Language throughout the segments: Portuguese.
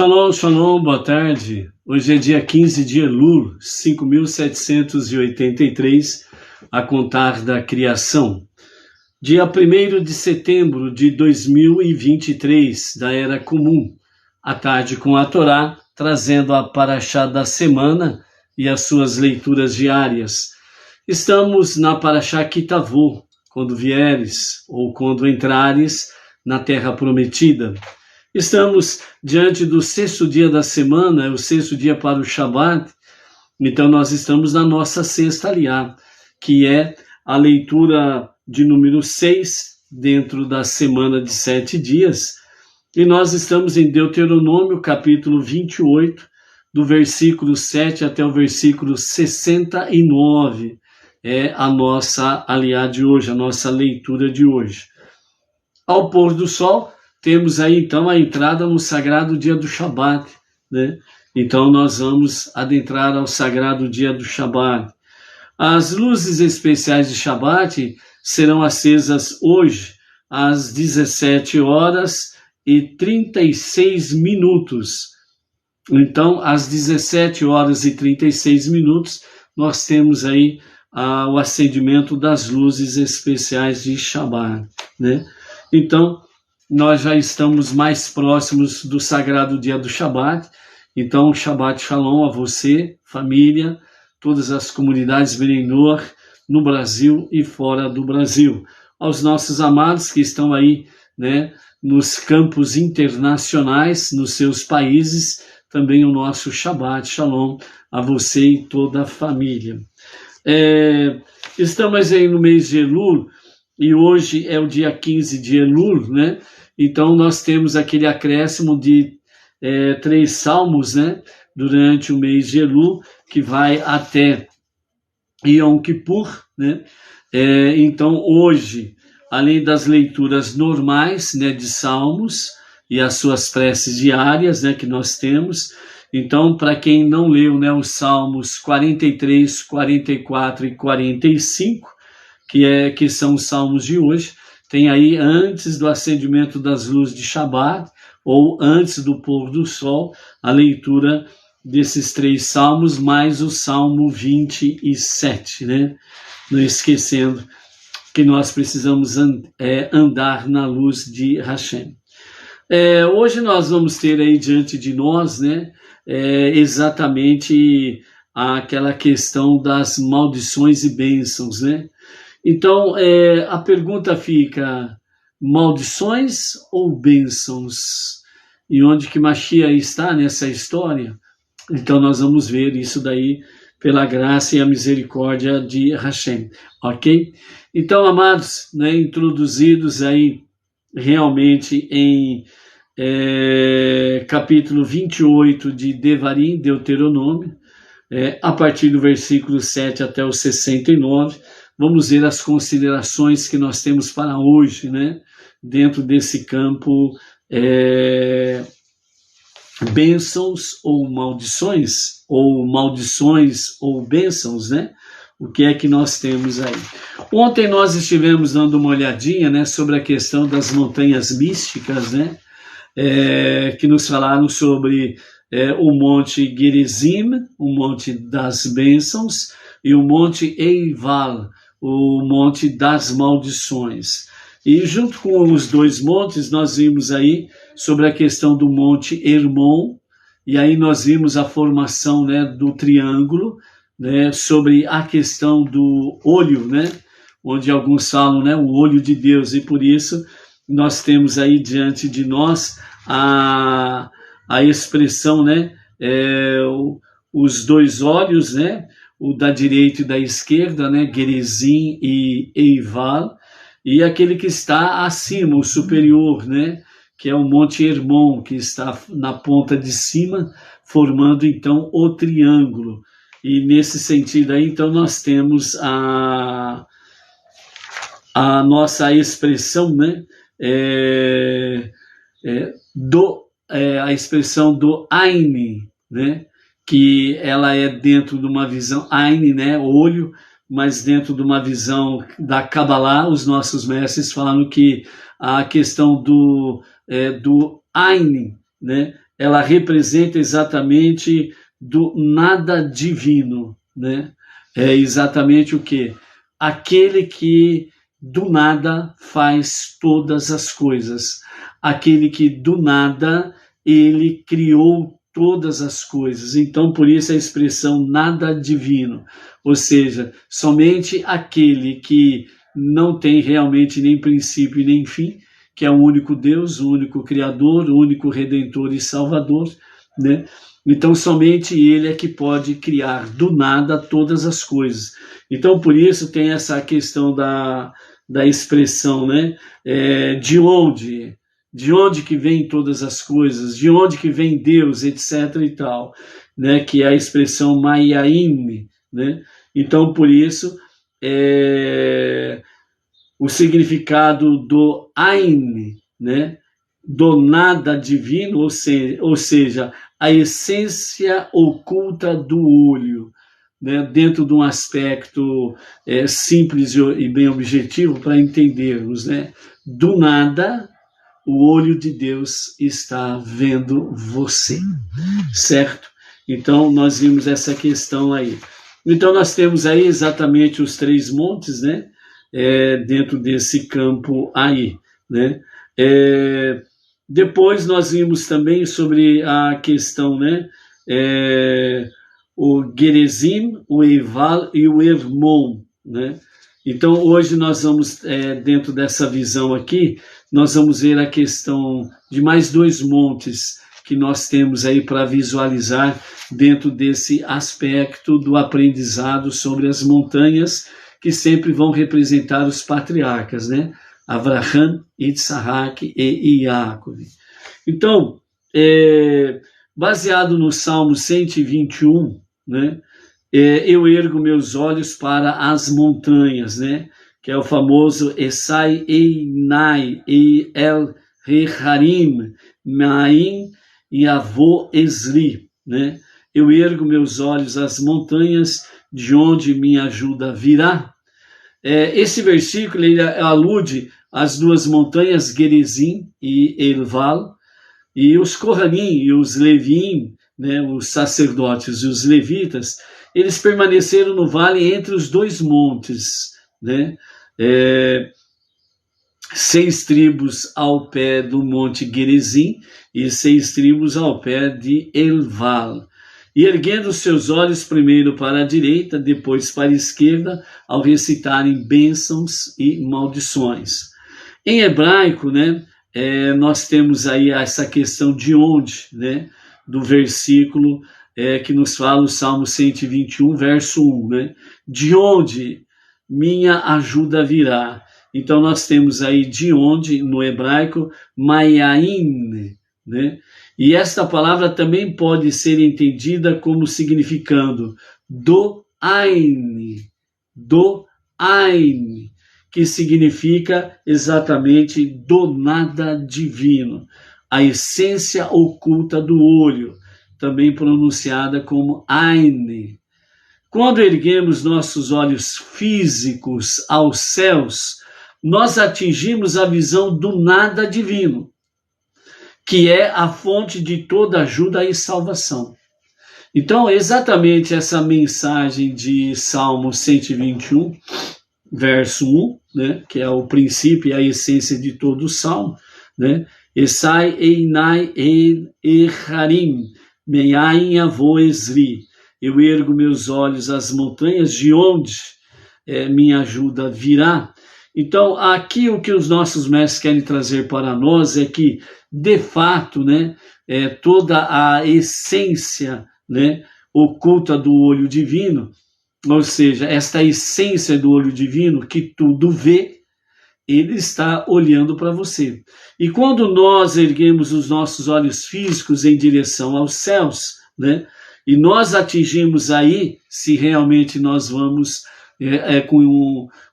Shalom, shalom, boa tarde. Hoje é dia 15 de Elul, 5.783, a contar da criação. Dia 1º de setembro de 2023, da Era Comum. À tarde com a Torá, trazendo a Parashá da semana e as suas leituras diárias. Estamos na Parashá Kitavô, quando vieres ou quando entrares na Terra Prometida. Estamos diante do sexto dia da semana, é o sexto dia para o Shabat, então nós estamos na nossa sexta aliá, que é a leitura de número 6, dentro da semana de 7 dias, e nós estamos em Deuteronômio, capítulo 28, do versículo 7 até o versículo 69, é a nossa aliá de hoje, a nossa leitura de hoje. Ao pôr do sol, temos aí então a entrada no sagrado dia do Shabat, né? Então nós vamos adentrar ao sagrado dia do Shabat. As luzes especiais de Shabat serão acesas hoje às 17h36. Então, às 17h36, nós temos aí o acendimento das luzes especiais de Shabat, né? Então, nós já estamos mais próximos do sagrado dia do Shabat. Então, Shabbat Shalom a você, família, todas as comunidades Bnei Noach no Brasil e fora do Brasil. Aos nossos amados que estão aí, né, nos campos internacionais, nos seus países, também o nosso Shabbat Shalom a você e toda a família. Estamos aí no mês de Elul, e hoje é o dia 15 de Elul, né? Então, nós temos aquele acréscimo de 3 salmos, né, durante o mês de Elul, que vai até Yom Kippur, né? Então, hoje, além das leituras normais, né, de salmos e as suas preces diárias, né, que nós temos, então, para quem não leu, né, os salmos 43, 44 e 45, que são os salmos de hoje, tem aí antes do acendimento das luzes de Shabat, ou antes do pôr do sol, a leitura desses 3 salmos, mais o Salmo 27, né? Não esquecendo que nós precisamos andar na luz de Hashem. Hoje nós vamos ter aí diante de nós, né, exatamente aquela questão das maldições e bênçãos, né? Então, a pergunta fica, maldições ou bênçãos? E onde que Mashiach está nessa história? Então, nós vamos ver isso daí pela graça e a misericórdia de Hashem, ok? Então, amados, né, introduzidos aí realmente em capítulo 28 de Devarim, Deuteronômio, a partir do versículo 7 até o 69, vamos ver as considerações que nós temos para hoje, né? Dentro desse campo, bênçãos ou maldições ou bênçãos, né? O que é que nós temos aí? Ontem nós estivemos dando uma olhadinha, né, sobre a questão das montanhas místicas, né? Que nos falaram sobre o Monte Gerizim, o Monte das Bênçãos, e o Monte Eival, o Monte das Maldições. E junto com os 2 montes, nós vimos aí sobre a questão do Monte Hermon, e aí nós vimos a formação, né, do triângulo, né, sobre a questão do olho, né, onde alguns falam, né, o olho de Deus, e por isso nós temos aí diante de nós a expressão, né, os 2 olhos, né, o da direita e da esquerda, né, Gerizim e Eival, e aquele que está acima, o superior, né, que é o Monte Hermon, que está na ponta de cima, formando então o triângulo. E nesse sentido aí, então, nós temos a nossa expressão, né, a expressão do Ain, né, que ela é dentro de uma visão, Ain, né, olho, mas dentro de uma visão da Kabbalah, os nossos mestres falam que a questão do Ain, né, ela representa exatamente do nada divino, né? É exatamente o quê? Aquele que do nada faz todas as coisas. Aquele que do nada ele criou todas as coisas. Então, por isso a expressão nada divino. Ou seja, somente aquele que não tem realmente nem princípio e nem fim, que é o único Deus, o único Criador, o único Redentor e Salvador, né? Então, somente Ele é que pode criar do nada todas as coisas. Então, por isso tem essa questão da expressão, né? De onde que vem todas as coisas, de onde que vem Deus, etc. e tal, né? Que é a expressão Mayaim, né? Então, por isso, o significado do Ain, né? Do nada divino, ou seja, a essência oculta do olho, né? Dentro de um aspecto simples e bem objetivo para entendermos, né? Do nada, o olho de Deus está vendo você, certo? Então, nós vimos essa questão aí. Então, nós temos aí exatamente os 3 montes, né? Dentro desse campo aí, né? Depois nós vimos também sobre a questão, né? O Gerizim, o Eival e o Hermon, né? Então, hoje nós vamos, dentro dessa visão aqui, nós vamos ver a questão de mais 2 montes que nós temos aí para visualizar dentro desse aspecto do aprendizado sobre as montanhas, que sempre vão representar os patriarcas, né? Abraham, Isaac e Jacob. Então, baseado no Salmo 121, né? Eu ergo meus olhos para as montanhas, né? Que é o famoso Esai Einai El Reharim Maim Yavo Esri, né? Eu ergo meus olhos às montanhas, de onde minha ajuda virá. Esse versículo ele alude às 2 montanhas, Gerizim e Eival, e os Kohanim e os Levim, né, os sacerdotes e os levitas, eles permaneceram no vale entre os 2 montes, né? 6 tribos ao pé do monte Gerizim e 6 tribos ao pé de Eival. E erguendo seus olhos primeiro para a direita, depois para a esquerda, ao recitarem bênçãos e maldições. Em hebraico, né, nós temos aí essa questão de onde, né, do versículo que nos fala o Salmo 121, verso 1, né, de onde minha ajuda virá. Então nós temos aí de onde, no hebraico, Mayaim, né? E esta palavra também pode ser entendida como significando do Ain, que significa exatamente do nada divino, a essência oculta do olho, também pronunciada como Ain. Quando erguemos nossos olhos físicos aos céus, nós atingimos a visão do nada divino, que é a fonte de toda ajuda e salvação. Então, exatamente essa mensagem de Salmo 121, verso 1, né, que é o princípio e a essência de todo o Salmo, né? Esai Einai Echarim, Meaim Avo Esri. Eu ergo meus olhos às montanhas, de onde minha ajuda virá. Então, aqui o que os nossos mestres querem trazer para nós é que, de fato, né, toda a essência, né, oculta do olho divino, ou seja, esta essência do olho divino que tudo vê, ele está olhando para você. E quando nós erguemos os nossos olhos físicos em direção aos céus, né, e nós atingimos aí, se realmente nós vamos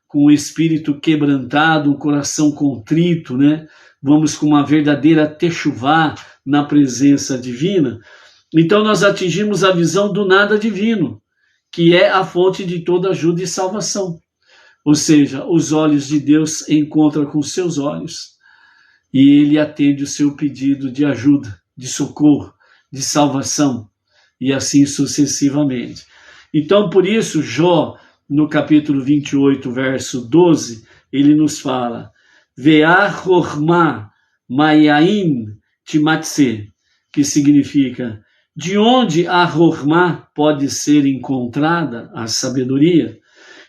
com o espírito quebrantado, um coração contrito, né? Vamos com uma verdadeira techuvá na presença divina, então nós atingimos a visão do nada divino, que é a fonte de toda ajuda e salvação. Ou seja, os olhos de Deus encontram com seus olhos e ele atende o seu pedido de ajuda, de socorro, de salvação, e assim sucessivamente. Então, por isso, Jó, no capítulo 28, verso 12, ele nos fala: Ve'ah chorma mayain timatse, que significa: de onde a chorma pode ser encontrada, a sabedoria?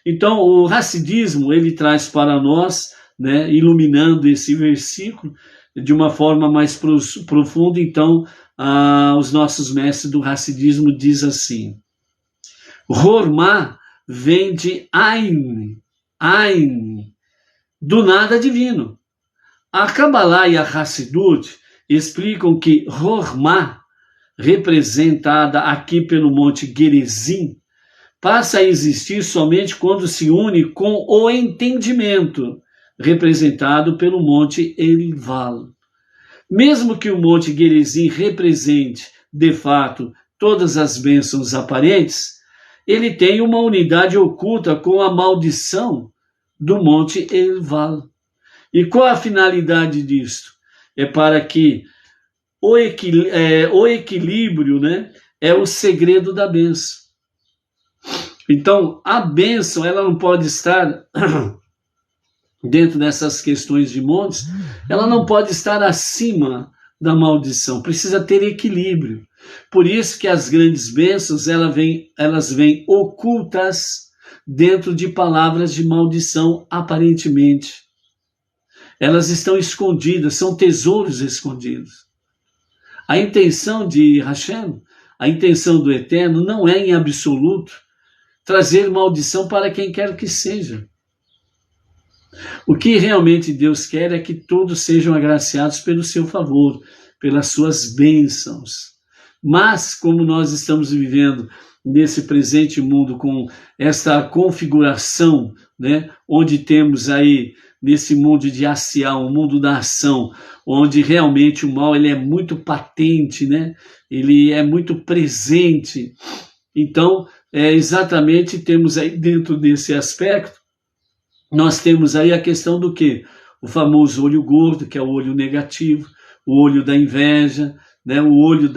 Então, o Hassidismo, ele traz para nós, né, iluminando esse versículo de uma forma mais profunda. Então, os nossos mestres do Hassidismo diz assim: Chorma vem de Ain, do nada divino. A Kabbalah e a Hassidut explicam que Chorma, representada aqui pelo Monte Gerizim, passa a existir somente quando se une com o entendimento, representado pelo Monte Erival. Mesmo que o Monte Gerizim represente, de fato, todas as bênçãos aparentes, ele tem uma unidade oculta com a maldição do Monte Erival. E qual a finalidade disto? É para que o equilíbrio, né, é o segredo da bênção. Então, a bênção, ela não pode estar dentro dessas questões de montes, ela não pode estar acima da maldição, precisa ter equilíbrio. Por isso que as grandes bênçãos, elas vêm ocultas dentro de palavras de maldição, aparentemente. Elas estão escondidas, são tesouros escondidos. A intenção de Hashem, a intenção do Eterno, não é em absoluto trazer maldição para quem quer que seja. O que realmente Deus quer é que todos sejam agraciados pelo seu favor, pelas suas bênçãos. Mas, como nós estamos vivendo nesse presente mundo com esta configuração, né, onde temos aí, nesse mundo de ação, o mundo da ação, onde realmente o mal ele é muito patente, né, ele é muito presente. Então, exatamente, temos aí dentro desse aspecto, nós temos aí a questão do quê? O famoso olho gordo, que é o olho negativo, o olho da inveja, né? O olho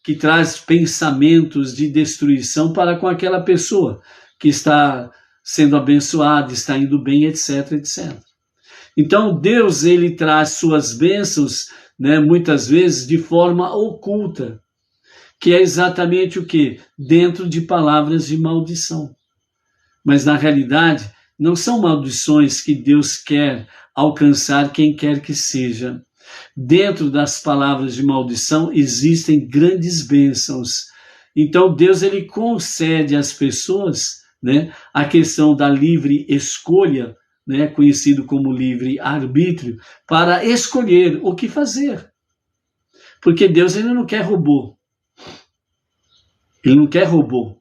que traz pensamentos de destruição para com aquela pessoa que está sendo abençoada, está indo bem, etc, etc. Então, Deus, ele traz suas bênçãos, né, muitas vezes de forma oculta, que é exatamente o quê? Dentro de palavras de maldição. Mas, na realidade, não são maldições que Deus quer alcançar quem quer que seja. Dentro das palavras de maldição existem grandes bênçãos. Então, Deus ele concede às pessoas, né, a questão da livre escolha, né, conhecido como livre arbítrio, para escolher o que fazer. Porque Deus ele não quer robô. Ele não quer robô.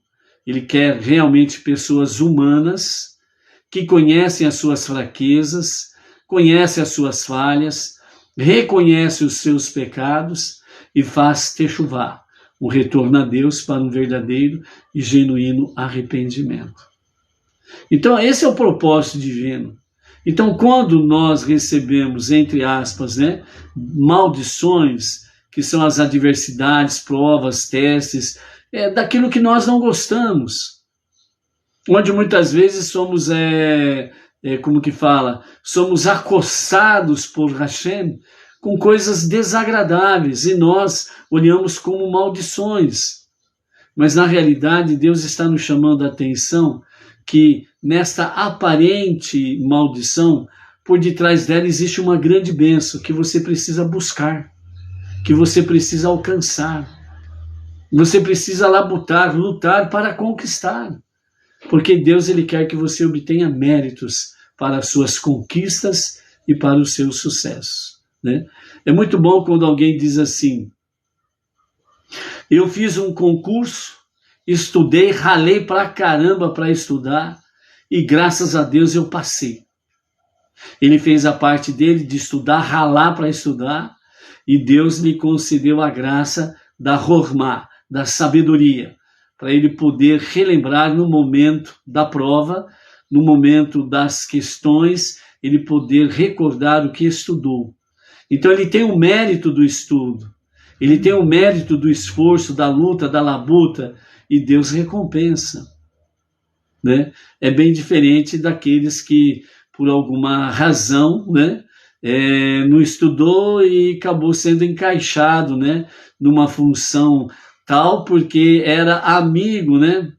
Ele quer realmente pessoas humanas que conhecem as suas fraquezas, conhecem as suas falhas, reconhecem os seus pecados e faz techuvá, o retorno a Deus para um verdadeiro e genuíno arrependimento. Então, esse é o propósito divino. Então, quando nós recebemos, entre aspas, né, maldições, que são as adversidades, provas, testes, daquilo que nós não gostamos, onde muitas vezes somos, somos acossados por Hashem com coisas desagradáveis e nós olhamos como maldições. Mas na realidade Deus está nos chamando a atenção que nesta aparente maldição, por detrás dela existe uma grande bênção que você precisa buscar, que você precisa alcançar, você precisa lutar para conquistar. Porque Deus ele quer que você obtenha méritos para as suas conquistas e para o seu sucesso, né? É muito bom quando alguém diz assim: eu fiz um concurso, estudei, ralei pra caramba para estudar e graças a Deus eu passei. Ele fez a parte dele de estudar, ralar para estudar e Deus lhe concedeu a graça da Chorma, da sabedoria, para ele poder relembrar no momento da prova, no momento das questões, ele poder recordar o que estudou. Então ele tem o mérito do estudo. ele tem o mérito do esforço, da luta, da labuta, e Deus recompensa, né? É bem diferente daqueles que, por alguma razão, né, não estudou e acabou sendo encaixado, né, numa função tal, porque era amigo, né,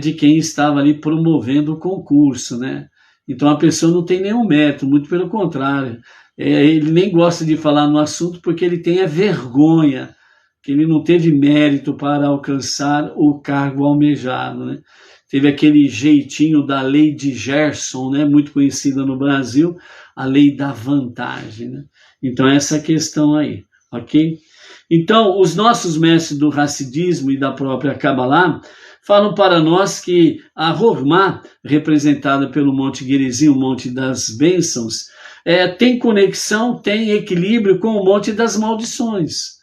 de quem estava ali promovendo o concurso, né? Então a pessoa não tem nenhum mérito, muito pelo contrário. Ele nem gosta de falar no assunto porque ele tem a vergonha, que ele não teve mérito para alcançar o cargo almejado, né? Teve aquele jeitinho da lei de Gerson, né? Muito conhecida no Brasil, a lei da vantagem, né? Então essa questão aí, ok? Então os nossos mestres do Hassidismo e da própria Kabbalah falam para nós que a Hormá, representada pelo Monte Gerizim, o Monte das Bênçãos, tem conexão, tem equilíbrio com o Monte das Maldições,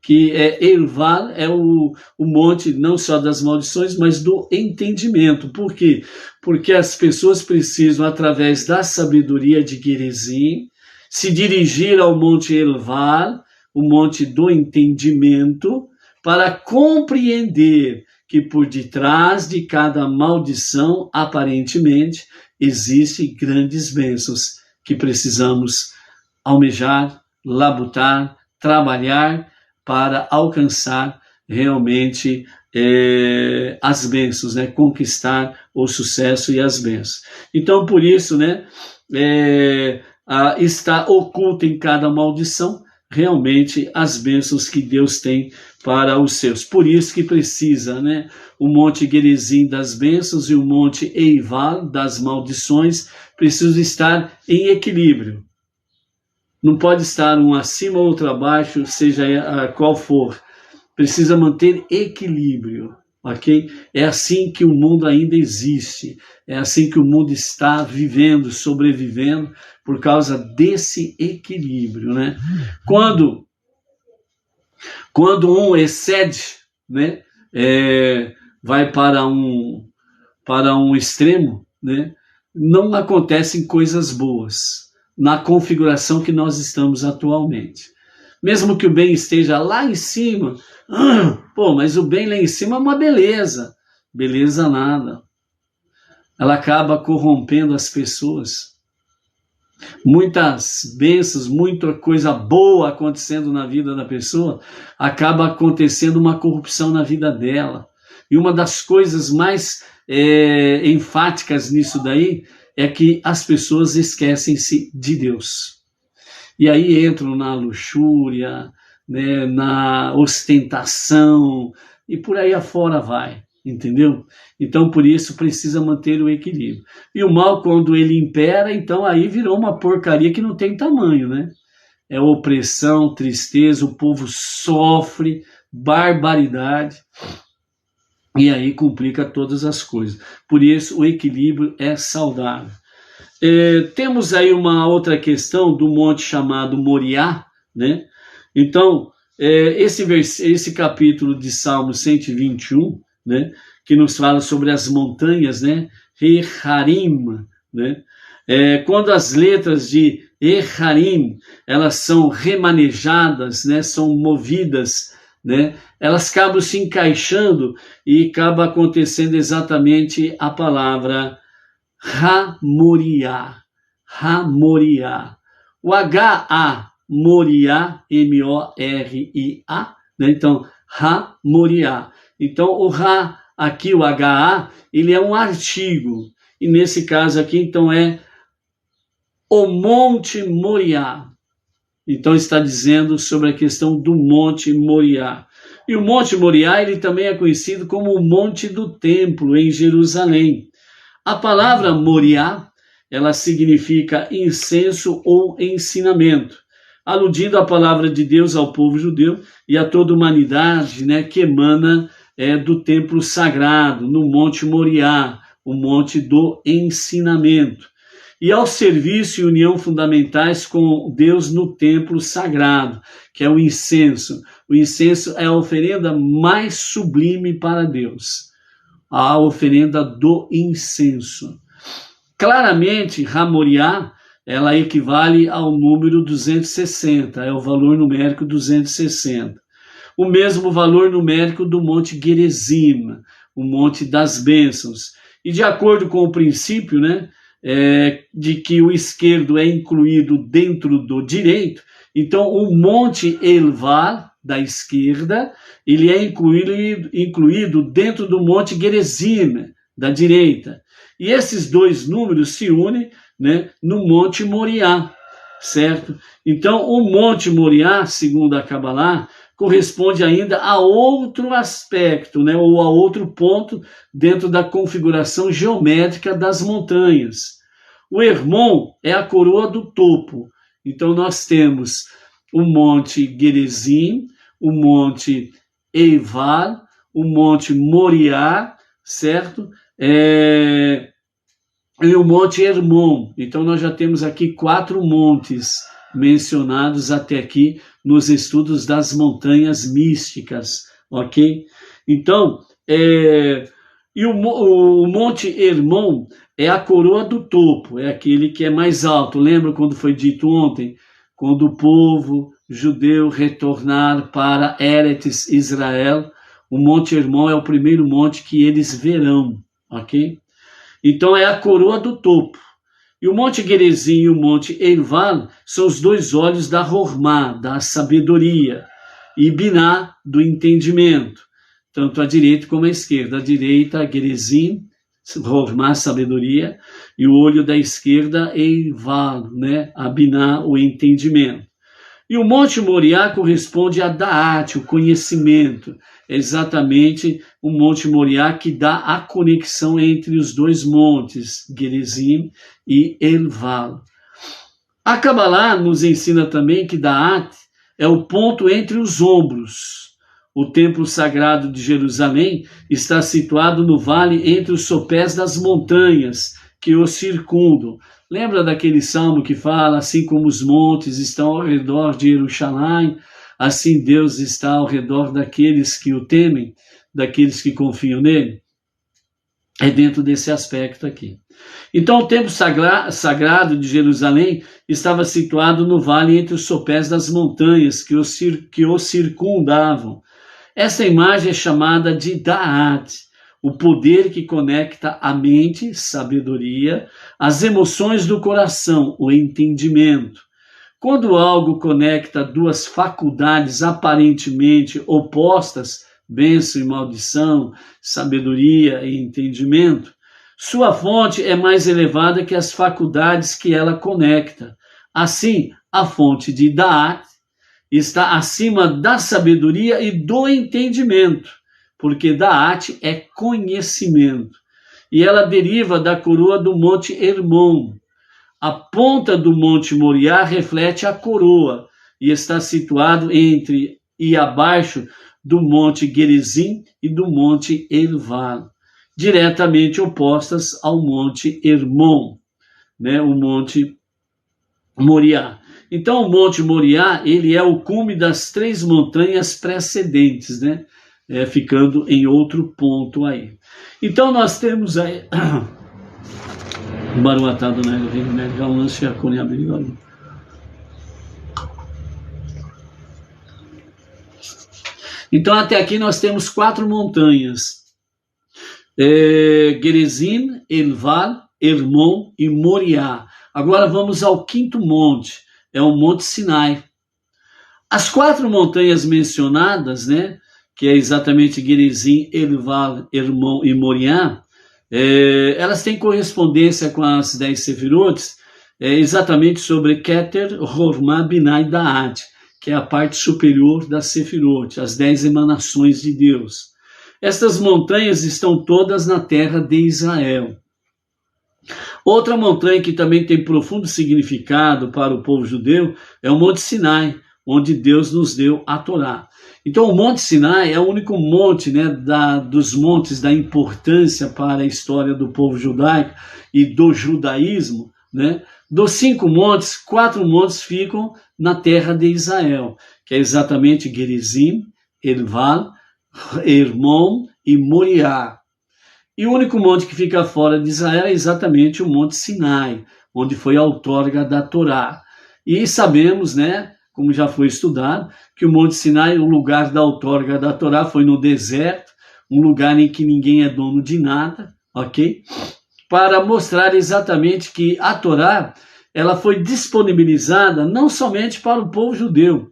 que Erval é o monte não só das maldições, mas do entendimento. Por quê? Porque as pessoas precisam, através da sabedoria de Gerizim, se dirigir ao Monte Erval, o monte do entendimento, para compreender que por detrás de cada maldição, aparentemente, existem grandes bênçãos que precisamos almejar, labutar, trabalhar para alcançar realmente as bênçãos, né? Conquistar o sucesso e as bênçãos. Então, por isso, né, está oculta em cada maldição realmente as bênçãos que Deus tem para os seus. Por isso que precisa, né, o Monte Gerizim das bênçãos e o Monte Eival das maldições precisam estar em equilíbrio. Não pode estar um acima ou outro abaixo, seja qual for. Precisa manter equilíbrio, ok? É assim que o mundo ainda existe. É assim que o mundo está vivendo, sobrevivendo, por causa desse equilíbrio, né? Quando um excede, né, vai para um extremo, né, não acontecem coisas boas na configuração que nós estamos atualmente. Mesmo que o bem esteja lá em cima, mas o bem lá em cima é uma beleza. Beleza nada. Ela acaba corrompendo as pessoas. Muitas bênçãos, muita coisa boa acontecendo na vida da pessoa, acaba acontecendo uma corrupção na vida dela. E uma das coisas mais enfáticas nisso daí é que as pessoas esquecem-se de Deus. E aí entram na luxúria, né, na ostentação, e por aí afora vai, entendeu? Então, por isso, precisa manter o equilíbrio. E o mal, quando ele impera, então aí virou uma porcaria que não tem tamanho, né? É opressão, tristeza, o povo sofre, barbaridade, e aí complica todas as coisas. Por isso, o equilíbrio é saudável. Temos aí uma outra questão do monte chamado Moriá, né? Então, esse capítulo de Salmo 121, né, que nos fala sobre as montanhas, né, Eharim, né? Quando as letras de Eharim, elas são remanejadas, né, são movidas, né, elas acabam se encaixando e acaba acontecendo exatamente a palavra Ha-Moriá. Ha-Moriá. O H-A, Moriá, M-O-R-I-A, né? Então, Ha-Moriá. Então, o Ha, aqui o H-A, ele é um artigo. E nesse caso aqui, então, é o Monte Moriá. Então, está dizendo sobre a questão do Monte Moriá. E o Monte Moriá, ele também é conhecido como o Monte do Templo, em Jerusalém. A palavra Moriá, ela significa incenso ou ensinamento, aludindo à palavra de Deus ao povo judeu e a toda a humanidade, né, que emana do templo sagrado, no Monte Moriá, o Monte do Ensinamento. E ao serviço e união fundamentais com Deus no templo sagrado, que é o incenso. O incenso é a oferenda mais sublime para Deus. A oferenda do incenso. Claramente, Ha-Moriá, ela equivale ao número 260, é o valor numérico 260. o mesmo valor numérico do Monte Gerizim, o Monte das Bênçãos. E de acordo com o princípio, né, de que o esquerdo é incluído dentro do direito, então o Monte Elval, da esquerda, ele é incluído dentro do Monte Gerizim, da direita. E esses dois números se unem, né, no Monte Moriá, certo? Então, o Monte Moriá, segundo a Kabbalah, corresponde ainda a outro aspecto, né, ou a outro ponto dentro da configuração geométrica das montanhas. O Hermon é a coroa do topo. Então, nós temos o Monte Gerizim, o Monte Eival, o Monte Moriá, certo? E o Monte Hermon. Então, nós já temos aqui 4 montes mencionados até aqui nos estudos das montanhas místicas, ok? Então, e o Monte Hermon é a coroa do topo, é aquele que é mais alto. Lembra quando foi dito ontem? Quando o povo judeu retornar para Eretz Israel, o Monte Hermon é o primeiro monte que eles verão, ok? Então é a coroa do topo. E o Monte Gerizim e o Monte Eival são os 2 olhos da Hormá, da sabedoria, e Biná, do entendimento, tanto à direita como à esquerda. À direita, Gerizim, Hormá, sabedoria, e o olho da esquerda, Eival, né? A Biná, o entendimento. E o Monte Moriá corresponde a Da'at, o conhecimento. É exatamente o Monte Moriá que dá a conexão entre os 2 montes, Gerizim e Eival. A Kabbalah nos ensina também que Da'at é o ponto entre os ombros. O templo sagrado de Jerusalém está situado no vale entre os sopés das montanhas que o circundam. Lembra daquele salmo que fala, assim como os montes estão ao redor de Jerusalém, assim Deus está ao redor daqueles que o temem, daqueles que confiam nele? É dentro desse aspecto aqui. Então o templo sagrado de Jerusalém estava situado no vale entre os sopés das montanhas que o circundavam. Essa imagem é chamada de Da'at, o poder que conecta a mente, sabedoria, as emoções do coração, o entendimento. Quando algo conecta 2 faculdades aparentemente opostas, bênção e maldição, sabedoria e entendimento, sua fonte é mais elevada que as faculdades que ela conecta. Assim, a fonte de Da'at está acima da sabedoria e do entendimento, porque Da'at é conhecimento, e ela deriva da coroa do Monte Hermon. A ponta do Monte Moriá reflete a coroa, e está situado entre e abaixo do Monte Gerizim e do Monte Eival, diretamente opostas ao Monte Hermon, né, o Monte Moriá. Então, o Monte Moriá, ele é o cume das 3 montanhas precedentes, né? Ficando em outro ponto aí. Então, nós temos aí... Baruatado, né? Então, até aqui nós temos 4 montanhas. Gerizim, Eival, Hermon e Moriá. Agora vamos ao 5º monte, é o Monte Sinai. As 4 montanhas mencionadas, né, que é exatamente Gerizim, Eival, Hermon e Moriá, elas têm correspondência com as 10 Sefirotes, exatamente sobre Keter, Hormá, Biná e Da'at, que é a parte superior da Sefirot, as 10 emanações de Deus. Estas montanhas estão todas na terra de Israel. Outra montanha que também tem profundo significado para o povo judeu é o Monte Sinai, onde Deus nos deu a Torá. Então, o Monte Sinai é o único monte, né, dos montes da importância para a história do povo judaico e do judaísmo, né? Dos 5 montes, 4 montes ficam na terra de Israel, que é exatamente Gerizim, Eival, Hermon e Moriá. E o único monte que fica fora de Israel é exatamente o Monte Sinai, onde foi a outorga da Torá. E sabemos, né, como já foi estudado, que o Monte Sinai, o lugar da outorga da Torá, foi no deserto, um lugar em que ninguém é dono de nada, ok? Para mostrar exatamente que a Torá, ela foi disponibilizada não somente para o povo judeu,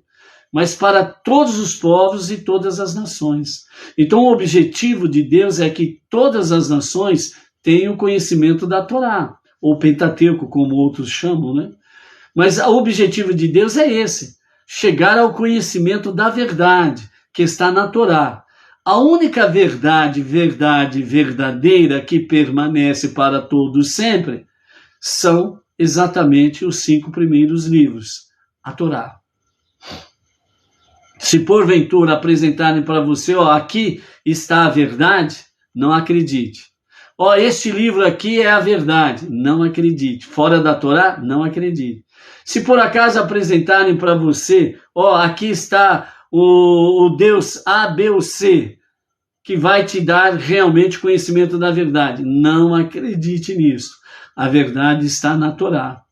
mas para todos os povos e todas as nações. Então o objetivo de Deus é que todas as nações tenham conhecimento da Torá, ou Pentateuco, como outros chamam, né? Mas o objetivo de Deus é esse, chegar ao conhecimento da verdade que está na Torá. A única verdade verdadeira que permanece para todos sempre são exatamente os 5 primeiros livros, a Torá. Se porventura apresentarem para você, aqui está a verdade, não acredite. Este livro aqui é a verdade, não acredite. Fora da Torá, não acredite. Se por acaso apresentarem para você, aqui está o Deus A, B ou C, que vai te dar realmente conhecimento da verdade, não acredite nisso. A verdade está na Torá.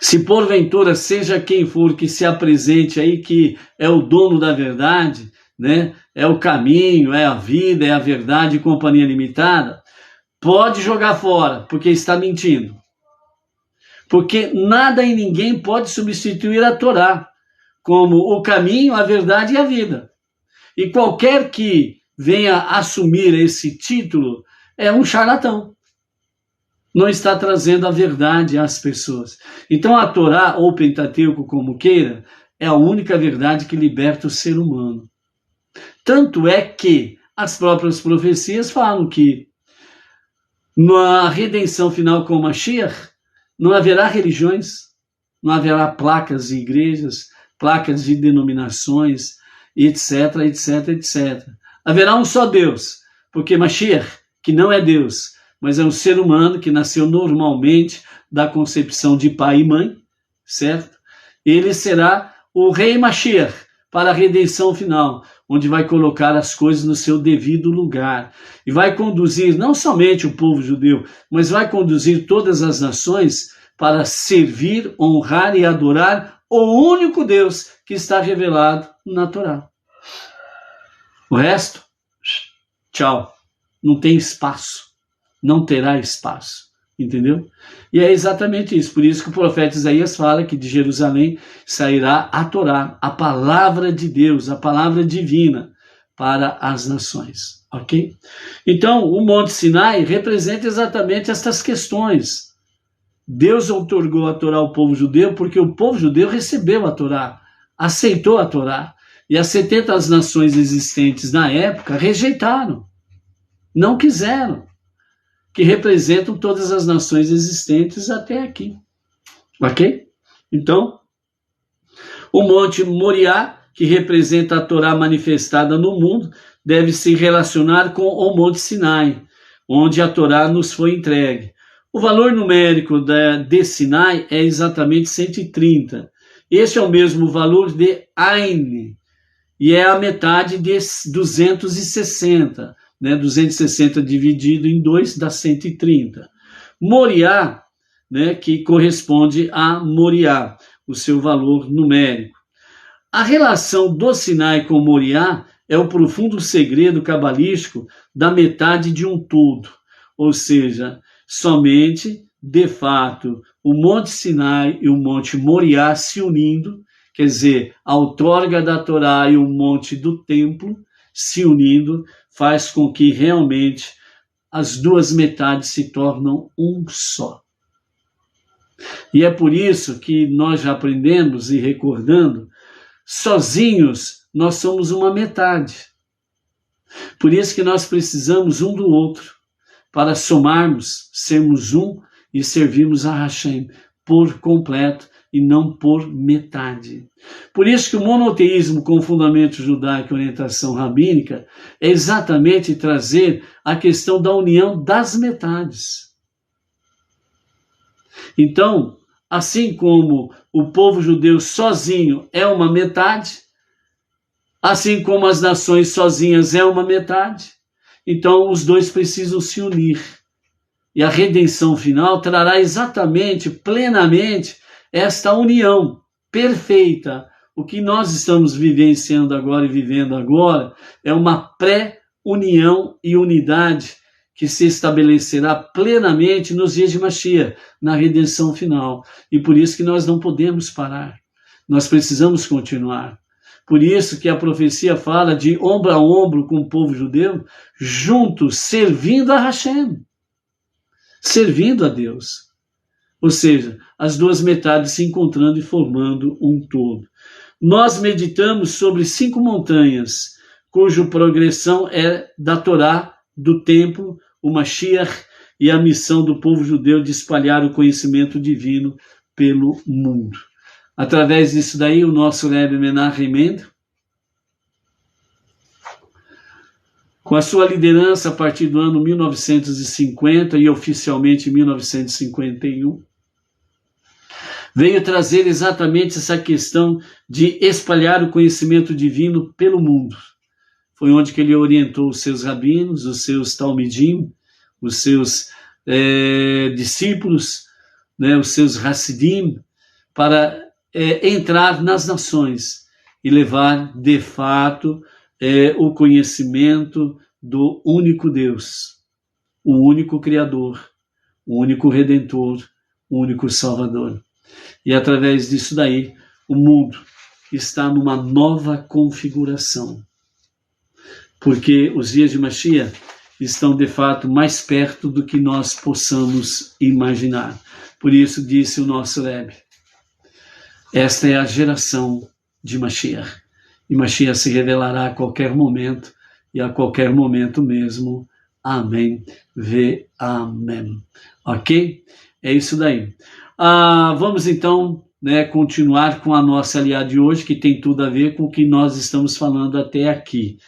Se porventura, seja quem for que se apresente aí, que é o dono da verdade, né? É o caminho, é a vida, é a verdade e companhia limitada, pode jogar fora, porque está mentindo. Porque nada e ninguém pode substituir a Torá, como o caminho, a verdade e a vida. E qualquer que venha assumir esse título é um charlatão. Não está trazendo a verdade às pessoas. Então a Torá, ou Pentateuco, como queira, é a única verdade que liberta o ser humano. Tanto é que as próprias profecias falam que na redenção final com Mashiach, não haverá religiões, não haverá placas de igrejas, placas de denominações, etc, etc, etc. Haverá um só Deus, porque Mashiach, que não é Deus, mas é um ser humano que nasceu normalmente da concepção de pai e mãe, certo? Ele será o rei Mashiach para a redenção final, onde vai colocar as coisas no seu devido lugar e vai conduzir não somente o povo judeu, mas vai conduzir todas as nações para servir, honrar e adorar o único Deus que está revelado na Torá. O resto, tchau, não tem espaço. Não terá espaço, entendeu? E é exatamente isso, por isso que o profeta Isaías fala que de Jerusalém sairá a Torá, a palavra de Deus, a palavra divina para as nações, ok? Então, o Monte Sinai representa exatamente estas questões. Deus outorgou a Torá ao povo judeu porque o povo judeu recebeu a Torá, aceitou a Torá, e as 70 nações existentes na época rejeitaram, não quiseram, que representam todas as nações existentes até aqui. Ok? Então, o Monte Moriá, que representa a Torá manifestada no mundo, deve se relacionar com o Monte Sinai, onde a Torá nos foi entregue. O valor numérico de Sinai é exatamente 130. Este é o mesmo valor de Ain, e é a metade de 260. 260 dividido em 2 dá 130. Moriá, que corresponde a Moriá, o seu valor numérico. A relação do Sinai com Moriá é o profundo segredo cabalístico da metade de um todo, ou seja, somente, de fato, o Monte Sinai e o Monte Moriá se unindo, quer dizer, a outorga da Torá e o Monte do Templo se unindo, faz com que realmente as duas metades se tornam um só. E é por isso que nós já aprendemos e recordando, sozinhos nós somos uma metade. Por isso que nós precisamos um do outro, para somarmos, sermos um e servirmos a Hashem por completo e não por metade. Por isso que o monoteísmo com fundamento judaico e orientação rabínica é exatamente trazer a questão da união das metades. Então, assim como o povo judeu sozinho é uma metade, assim como as nações sozinhas é uma metade, então os dois precisam se unir. E a redenção final trará exatamente, plenamente, esta união, perfeita. O que nós estamos vivenciando agora e vivendo agora é uma pré-união e unidade que se estabelecerá plenamente nos dias de Mashiach, na redenção final. E por isso que nós não podemos parar. Nós precisamos continuar. Por isso que a profecia fala de ombro a ombro com o povo judeu, juntos, servindo a Hashem, servindo a Deus. Ou seja, as duas metades se encontrando e formando um todo. Nós meditamos sobre 5 montanhas, cuja progressão é da Torá, do templo, o Mashiach e a missão do povo judeu de espalhar o conhecimento divino pelo mundo. Através disso daí, o nosso Rebbe Menachem Mendel, com a sua liderança a partir do ano 1950 e oficialmente 1951, veio trazer exatamente essa questão de espalhar o conhecimento divino pelo mundo. Foi onde que ele orientou os seus rabinos, os seus talmidim, os seus discípulos, né, os seus hassidim, para entrar nas nações e levar, de fato, o conhecimento do único Deus, o único Criador, o único Redentor, o único Salvador. E através disso daí, o mundo está numa nova configuração. Porque os dias de Mashiach estão, de fato, mais perto do que nós possamos imaginar. Por isso, disse o nosso Rebbe, esta é a geração de Mashiach. E Mashiach se revelará a qualquer momento, e a qualquer momento mesmo. Amém. Amém. Ok? É isso daí. Vamos então, continuar com a nossa aliada de hoje, que tem tudo a ver com o que nós estamos falando até aqui.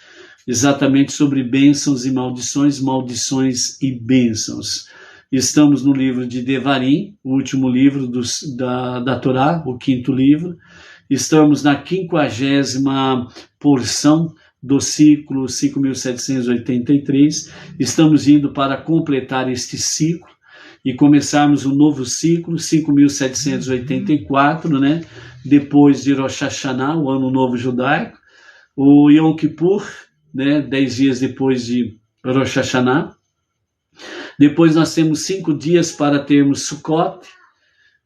Exatamente sobre bênçãos e maldições, maldições e bênçãos. Estamos no livro de Devarim, o último livro da Torá, o 5º livro. Estamos na 50ª porção do ciclo 5.783. Estamos indo para completar este ciclo e começarmos um novo ciclo, 5.784, né? Depois de Rosh Hashanah, o Ano Novo Judaico, o Yom Kippur, 10 dias depois de Rosh Hashanah. Depois nós temos 5 dias para termos Sukkot.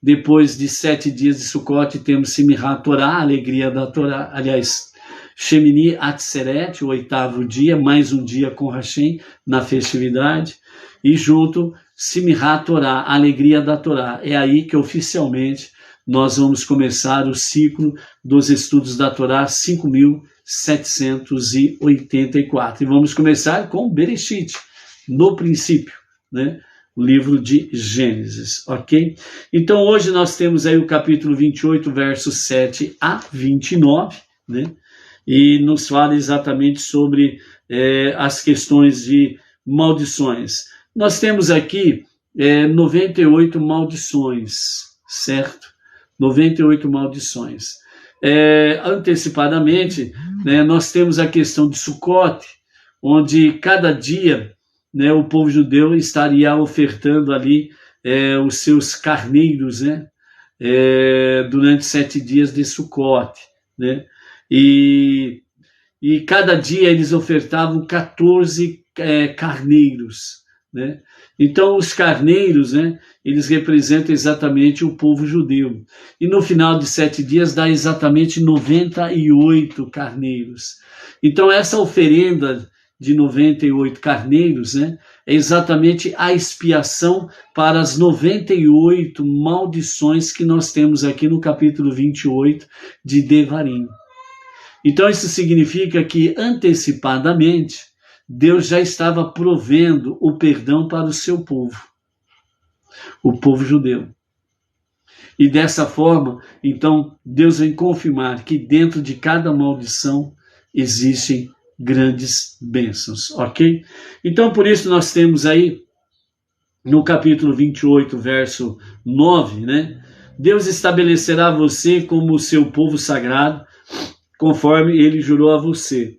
Depois de 7 dias de Sukkot temos Simchat Torah, a alegria da Torá. Aliás, Shemini Atzeret, o 8º dia, mais um dia com Hashem na festividade. E junto Simchat Torah, a alegria da Torá. É aí que oficialmente nós vamos começar o ciclo dos estudos da Torá 5.784. E vamos começar com Bereshit, no princípio, o livro de Gênesis, ok? Então hoje nós temos aí o capítulo 28, versos 7 a 29, e nos fala exatamente sobre as questões de maldições. Nós temos aqui 98 maldições, certo? 98 maldições. Antecipadamente, nós temos a questão de Sukkot, onde cada dia o povo judeu estaria ofertando ali os seus carneiros, durante 7 dias de Sukkot, e cada dia eles ofertavam 14 carneiros, Então os carneiros, eles representam exatamente o povo judeu, e no final de 7 dias dá exatamente 98 carneiros. Então essa oferenda de 98 carneiros, é exatamente a expiação para as 98 maldições que nós temos aqui no capítulo 28 de Devarim. Então isso significa que antecipadamente Deus já estava provendo o perdão para o seu povo, o povo judeu. E dessa forma, então, Deus vem confirmar que dentro de cada maldição existem grandes bênçãos, ok? Então, por isso nós temos aí, no capítulo 28, verso 9, Deus estabelecerá você como o seu povo sagrado, conforme ele jurou a você.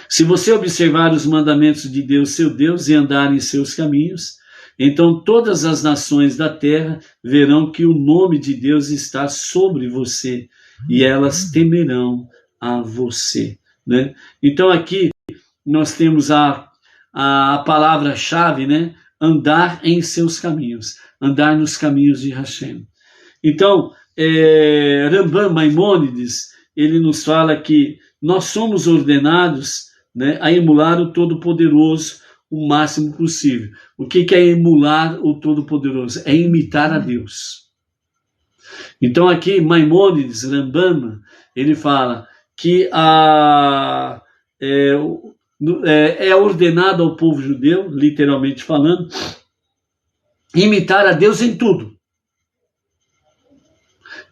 Se você observar os mandamentos de Deus, seu Deus, e andar em seus caminhos, Então todas as nações da terra verão que o nome de Deus está sobre você e elas temerão a você, né? Então aqui nós temos a palavra-chave, né? Andar em seus caminhos, andar nos caminhos de Hashem. Então, Rambam Maimônides, ele nos fala que nós somos ordenados, né, a emular o Todo-Poderoso o máximo possível. O que é emular o Todo-Poderoso? É imitar a Deus. Então aqui Maimônides, Rambam, ele fala que é ordenado ao povo judeu, literalmente falando, imitar a Deus em tudo.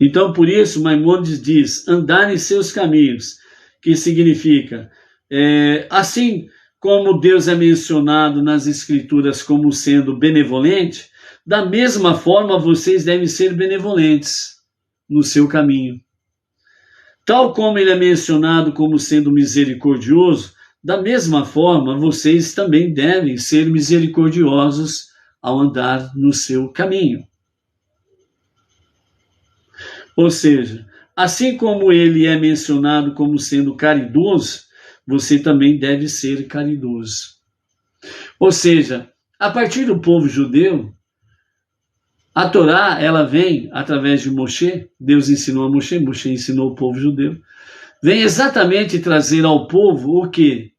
Então, por isso, Maimônides diz, andar em seus caminhos, que significa, assim como Deus é mencionado nas Escrituras como sendo benevolente, da mesma forma vocês devem ser benevolentes no seu caminho. Tal como ele é mencionado como sendo misericordioso, da mesma forma vocês também devem ser misericordiosos ao andar no seu caminho. Ou seja, assim como ele é mencionado como sendo caridoso, você também deve ser caridoso. Ou seja, a partir do povo judeu, a Torá, ela vem através de Moshe, Deus ensinou a Moshe, Moshe ensinou o povo judeu, vem exatamente trazer ao povo o quê?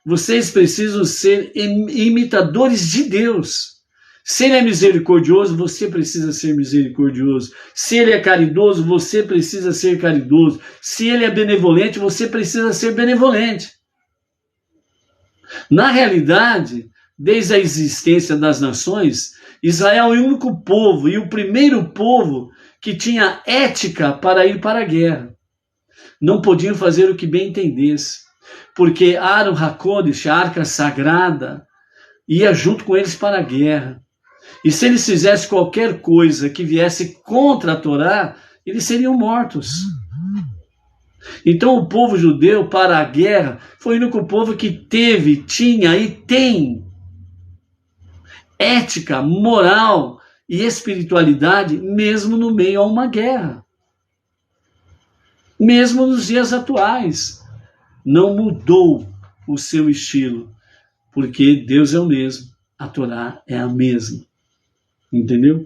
Vocês precisam ser imitadores de Deus. Se ele é misericordioso, você precisa ser misericordioso. Se ele é caridoso, você precisa ser caridoso. Se ele é benevolente, você precisa ser benevolente. Na realidade, desde a existência das nações, Israel é o único povo e o primeiro povo que tinha ética para ir para a guerra. Não podiam fazer o que bem entendesse, porque Aaron HaKodesh, a arca sagrada, ia junto com eles para a guerra. E se eles fizessem qualquer coisa que viesse contra a Torá, eles seriam mortos. Então o povo judeu para a guerra foi o único povo que teve, tinha e tem ética, moral e espiritualidade mesmo no meio a uma guerra. Mesmo nos dias atuais. Não mudou o seu estilo, porque Deus é o mesmo, a Torá é a mesma. Entendeu?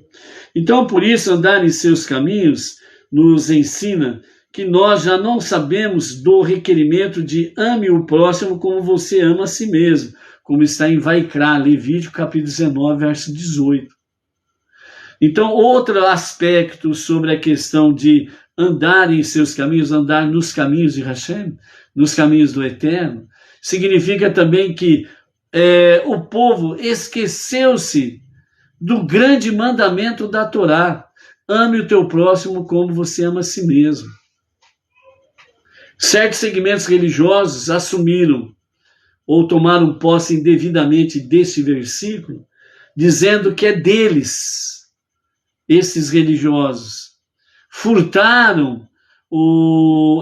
Então, por isso, andar em seus caminhos nos ensina que nós já não sabemos do requerimento de ame o próximo como você ama a si mesmo, como está em Vaikra, Levítico, capítulo 19, verso 18. Então, outro aspecto sobre a questão de andar em seus caminhos, andar nos caminhos de Hashem, nos caminhos do Eterno, significa também que o povo esqueceu-se do grande mandamento da Torá. Ame o teu próximo como você ama a si mesmo. Certos segmentos religiosos assumiram ou tomaram posse indevidamente deste versículo, dizendo que é deles, esses religiosos. Furtaram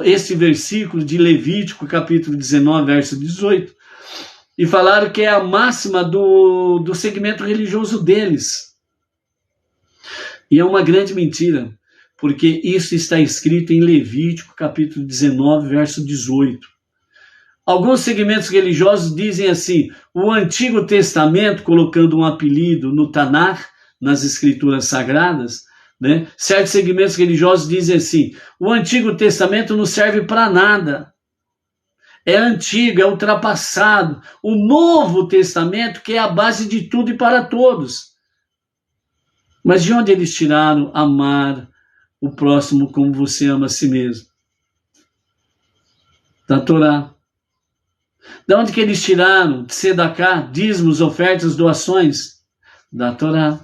esse versículo de Levítico, capítulo 19, verso 18, e falaram que é a máxima do segmento religioso deles. E é uma grande mentira, porque isso está escrito em Levítico, capítulo 19, verso 18. Alguns segmentos religiosos dizem assim, o Antigo Testamento, colocando um apelido no Tanar, nas Escrituras Sagradas, né? Certos segmentos religiosos dizem assim, o Antigo Testamento não serve para nada. É antigo, é ultrapassado. O Novo Testamento que é a base de tudo e para todos. Mas de onde eles tiraram amar o próximo como você ama a si mesmo? Da Torá. De onde que eles tiraram tzedakah, dízimos, ofertas, doações? Da Torá.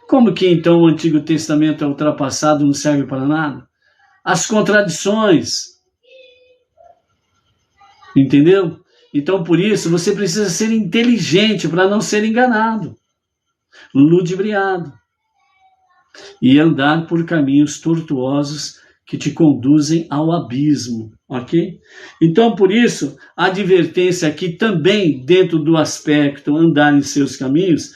Como que então o Antigo Testamento é ultrapassado, não serve para nada? As contradições. Entendeu? Então, por isso, você precisa ser inteligente para não ser enganado, ludibriado e andar por caminhos tortuosos que te conduzem ao abismo, ok? Então, por isso, a advertência aqui também, dentro do aspecto andar em seus caminhos,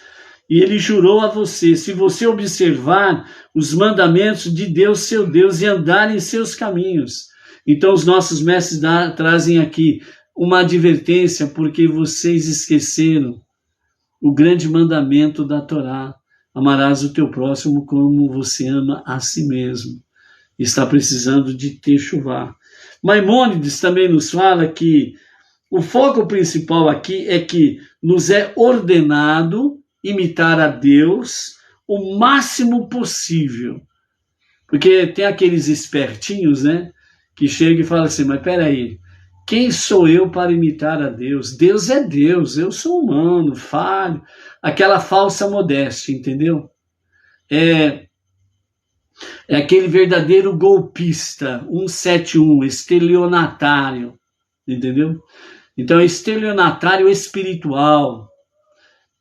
E ele jurou a você: se você observar os mandamentos de Deus, seu Deus, e andar em seus caminhos. Então os nossos mestres trazem aqui uma advertência, porque vocês esqueceram o grande mandamento da Torá: amarás o teu próximo como você ama a si mesmo. Está precisando de techuvá. Maimônides também nos fala que o foco principal aqui é que nos é ordenado imitar a Deus o máximo possível. Porque tem aqueles espertinhos, né, que chegam e falam assim: mas peraí, quem sou eu para imitar a Deus? Deus é Deus, eu sou humano, falho. Aquela falsa modéstia, entendeu? É aquele verdadeiro golpista, 171, estelionatário, entendeu? Então é estelionatário espiritual.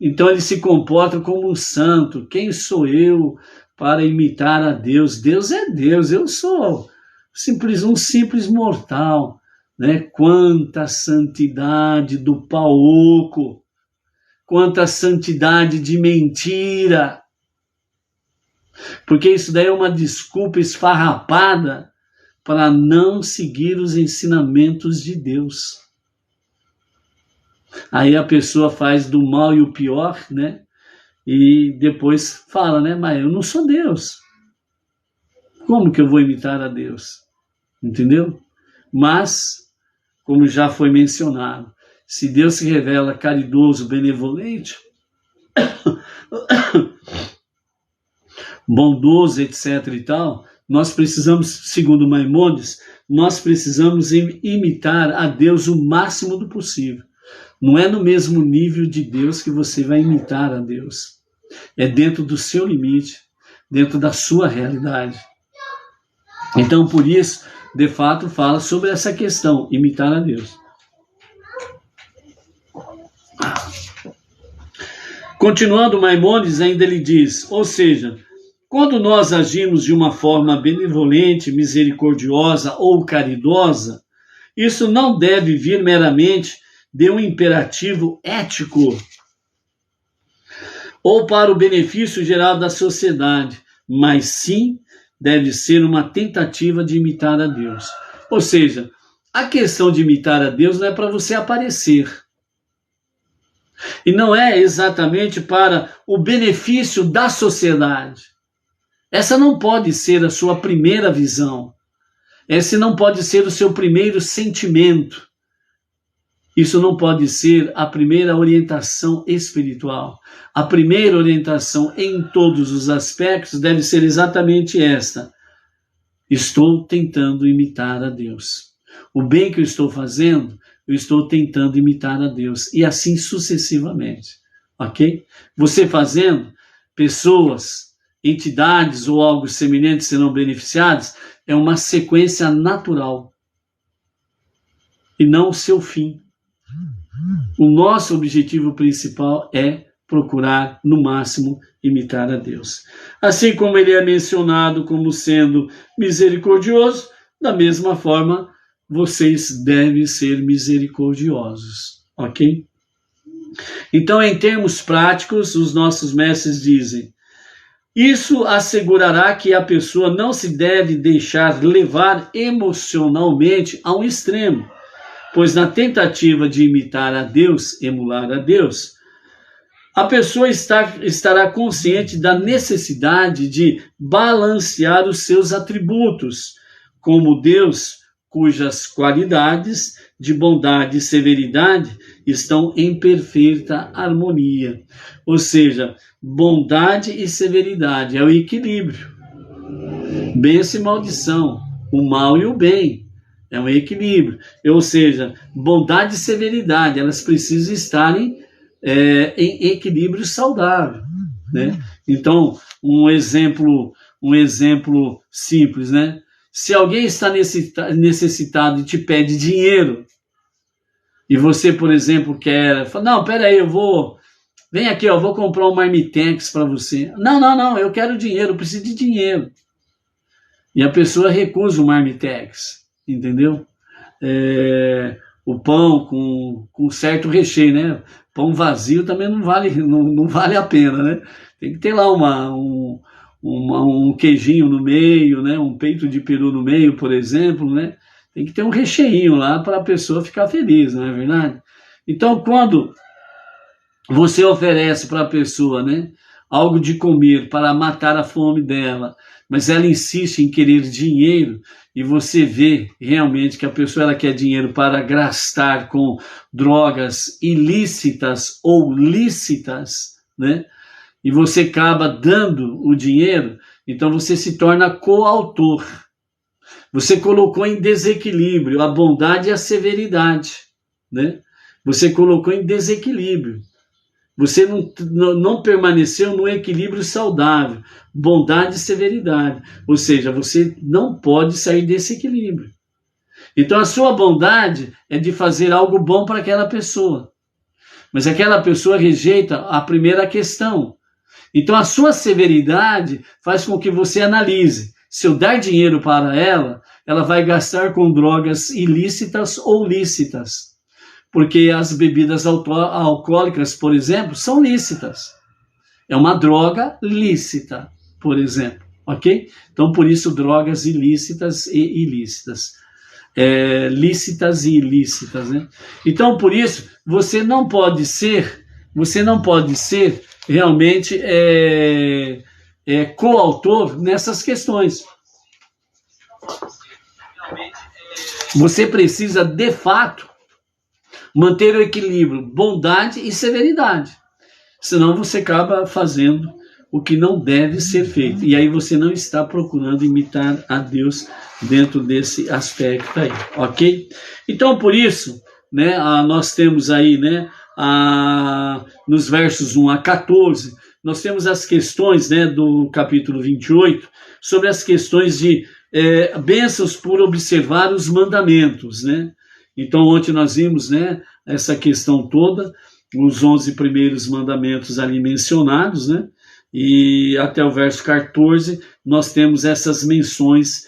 Então ele se comporta como um santo. Quem sou eu para imitar a Deus? Deus é Deus, eu sou um simples mortal, né? Quanta santidade do pau oco, quanta santidade de mentira. Porque isso daí é uma desculpa esfarrapada para não seguir os ensinamentos de Deus. Aí a pessoa faz do mal e o pior, né? E depois fala, né? Mas eu não sou Deus. Como que eu vou imitar a Deus? Entendeu? Mas, como já foi mencionado, se Deus se revela caridoso, benevolente, bondoso, etc. e tal, nós precisamos, segundo Maimônides, nós precisamos imitar a Deus o máximo do possível. Não é no mesmo nível de Deus que você vai imitar a Deus. É dentro do seu limite, dentro da sua realidade. Então, por isso, de fato, fala sobre essa questão, imitar a Deus. Continuando, Maimônides ainda ele diz, ou seja, quando nós agimos de uma forma benevolente, misericordiosa ou caridosa, isso não deve vir meramente de um imperativo ético ou para o benefício geral da sociedade, mas sim deve ser uma tentativa de imitar a Deus. Ou seja, a questão de imitar a Deus não é para você aparecer. E não é exatamente para o benefício da sociedade. Essa não pode ser a sua primeira visão. Esse não pode ser o seu primeiro sentimento. Isso não pode ser a primeira orientação espiritual. A primeira orientação em todos os aspectos deve ser exatamente esta: estou tentando imitar a Deus. O bem que eu estou fazendo, eu estou tentando imitar a Deus. E assim sucessivamente. Ok? Você fazendo, pessoas, entidades ou algo semelhante serão beneficiadas, é uma sequência natural. E não o seu fim. O nosso objetivo principal é procurar, no máximo, imitar a Deus. Assim como ele é mencionado como sendo misericordioso, da mesma forma, vocês devem ser misericordiosos, ok? Então, em termos práticos, os nossos mestres dizem: isso assegurará que a pessoa não se deve deixar levar emocionalmente a um extremo, pois na tentativa de imitar a Deus, emular a Deus, a pessoa estará consciente da necessidade de balancear os seus atributos, como Deus, cujas qualidades de bondade e severidade estão em perfeita harmonia. Ou seja, bondade e severidade é o equilíbrio. Bênção e maldição, o mal e o bem. É um equilíbrio. Ou seja, bondade e severidade, elas precisam estarem em equilíbrio saudável, né? Então, um exemplo simples, né? Se alguém está necessitado e te pede dinheiro, e você, por exemplo, não, peraí, vem aqui, eu vou comprar um Marmitex para você. Não, eu quero dinheiro, eu preciso de dinheiro. E a pessoa recusa o Marmitex, entendeu? O pão com certo recheio, né? Pão vazio também não vale a pena, né? Tem que ter lá um queijinho no meio, né? Um peito de peru no meio, por exemplo, né? Tem que ter um recheinho lá para a pessoa ficar feliz, não é verdade? Então, quando você oferece para a pessoa, né, algo de comer para matar a fome dela, mas ela insiste em querer dinheiro, e você vê realmente que a pessoa ela quer dinheiro para gastar com drogas ilícitas ou lícitas, né? E você acaba dando o dinheiro, então você se torna coautor. Você colocou em desequilíbrio a bondade e a severidade, né? Você colocou em desequilíbrio. Você não permaneceu no equilíbrio saudável, bondade e severidade. Ou seja, você não pode sair desse equilíbrio. Então a sua bondade é de fazer algo bom para aquela pessoa. Mas aquela pessoa rejeita a primeira questão. Então a sua severidade faz com que você analise. Se eu dar dinheiro para ela, ela vai gastar com drogas ilícitas ou lícitas. Porque as bebidas alcoólicas, por exemplo, são lícitas. É uma droga lícita, por exemplo, ok? Então, por isso, drogas ilícitas e ilícitas. Lícitas e ilícitas, né? Então, por isso, você não pode ser realmente coautor nessas questões. Você precisa, de fato, manter o equilíbrio, bondade e severidade. Senão você acaba fazendo o que não deve ser feito. E aí você não está procurando imitar a Deus dentro desse aspecto aí, ok? Então, por isso, né, nós temos aí, né, nos versos 1 a 14, nós temos as questões, né, do capítulo 28, sobre as questões de bênçãos por observar os mandamentos, né? Então, ontem nós vimos, né, essa questão toda, os 11 primeiros mandamentos ali mencionados, né? E até o verso 14, nós temos essas menções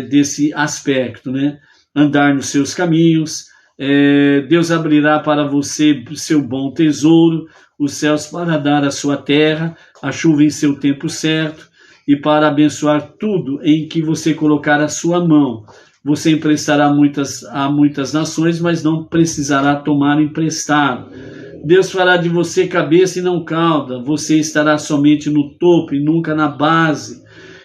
desse aspecto, né? Andar nos seus caminhos, Deus abrirá para você seu bom tesouro, os céus para dar a sua terra, a chuva em seu tempo certo, e para abençoar tudo em que você colocar a sua mão. Você emprestará a muitas nações, mas não precisará tomar emprestado. Deus fará de você cabeça e não cauda. Você estará somente no topo e nunca na base.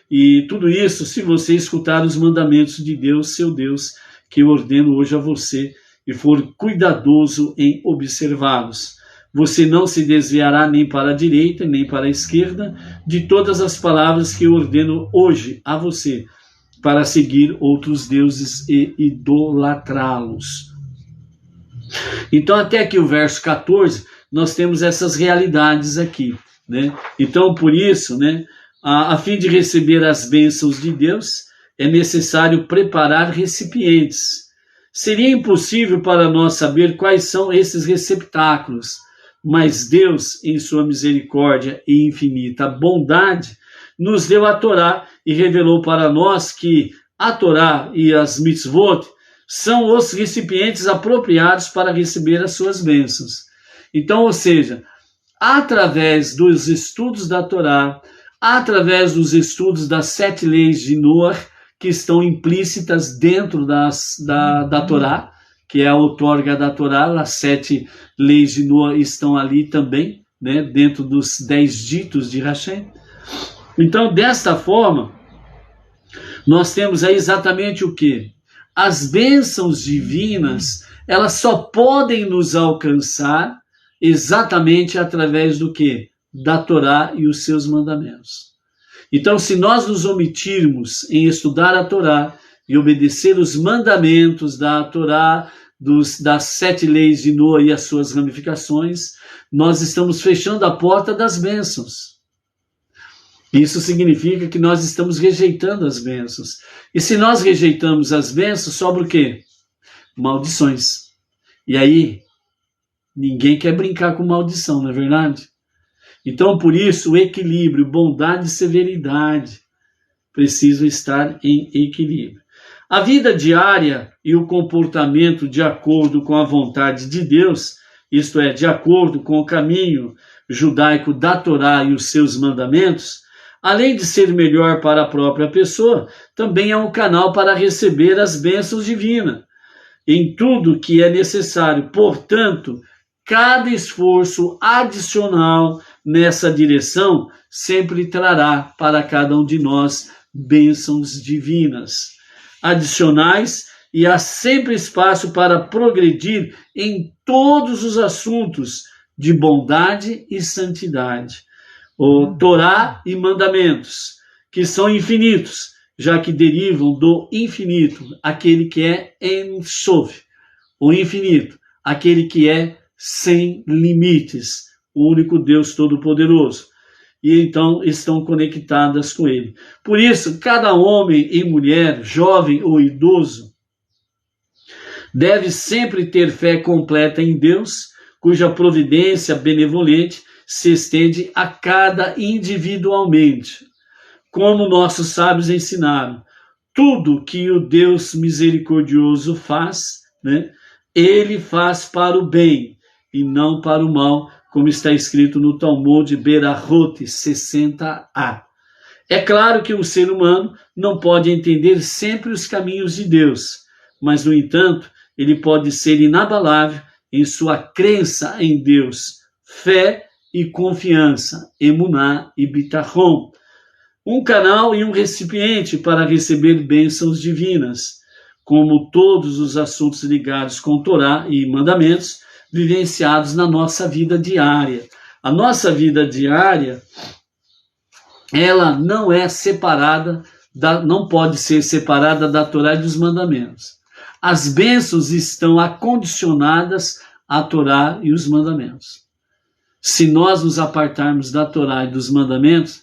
E tudo isso se você escutar os mandamentos de Deus, seu Deus, que eu ordeno hoje a você, e for cuidadoso em observá-los. Você não se desviará nem para a direita, nem para a esquerda, de todas as palavras que eu ordeno hoje a você, para seguir outros deuses e idolatrá-los. Então, até aqui o verso 14, nós temos essas realidades aqui, né? Então, por isso, né, a fim de receber as bênçãos de Deus, é necessário preparar recipientes. Seria impossível para nós saber quais são esses receptáculos, mas Deus, em sua misericórdia e infinita bondade, nos deu a Torá e revelou para nós que a Torá e as mitzvot são os recipientes apropriados para receber as suas bênçãos. Então, ou seja, através dos estudos da Torá, através dos estudos das 7 leis de Noé, que estão implícitas dentro da Torá, que é a outorga da Torá, as 7 leis de Noé estão ali também, né, dentro dos 10 ditos de Hashem. Então, desta forma, nós temos aí exatamente o quê? As bênçãos divinas, elas só podem nos alcançar exatamente através do quê? Da Torá e os seus mandamentos. Então, se nós nos omitirmos em estudar a Torá e obedecer os mandamentos da Torá, das 7 leis de Noé e as suas ramificações, nós estamos fechando a porta das bênçãos. Isso significa que nós estamos rejeitando as bênçãos. E se nós rejeitamos as bênçãos, sobra o quê? Maldições. E aí, ninguém quer brincar com maldição, não é verdade? Então, por isso, o equilíbrio, bondade e severidade precisam estar em equilíbrio. A vida diária e o comportamento de acordo com a vontade de Deus isto é, de acordo com o caminho judaico da Torá e os seus mandamentos, além de ser melhor para a própria pessoa, também é um canal para receber as bênçãos divinas em tudo que é necessário. Portanto, cada esforço adicional nessa direção sempre trará para cada um de nós bênçãos divinas adicionais, e há sempre espaço para progredir em todos os assuntos de bondade e santidade. O Torá e mandamentos, que são infinitos, já que derivam do infinito, aquele que é Ein Sof, o infinito, aquele que é sem limites, o único Deus Todo-Poderoso. E então estão conectadas com ele. Por isso, cada homem e mulher, jovem ou idoso, deve sempre ter fé completa em Deus, cuja providência benevolente se estende a cada individualmente. Como nossos sábios ensinaram, tudo que o Deus misericordioso faz, ele faz para o bem e não para o mal, como está escrito no Talmud Berahot 60a. É claro que o ser humano não pode entender sempre os caminhos de Deus, mas, no entanto, ele pode ser inabalável em sua crença em Deus, fé e confiança, emuná e bitachon, um canal e um recipiente para receber bênçãos divinas, como todos os assuntos ligados com Torá e mandamentos, vivenciados na nossa vida diária. A nossa vida diária, ela não é separada, não pode ser separada da Torá e dos mandamentos. As bênçãos estão acondicionadas à Torá e os mandamentos. Se nós nos apartarmos da Torá e dos mandamentos,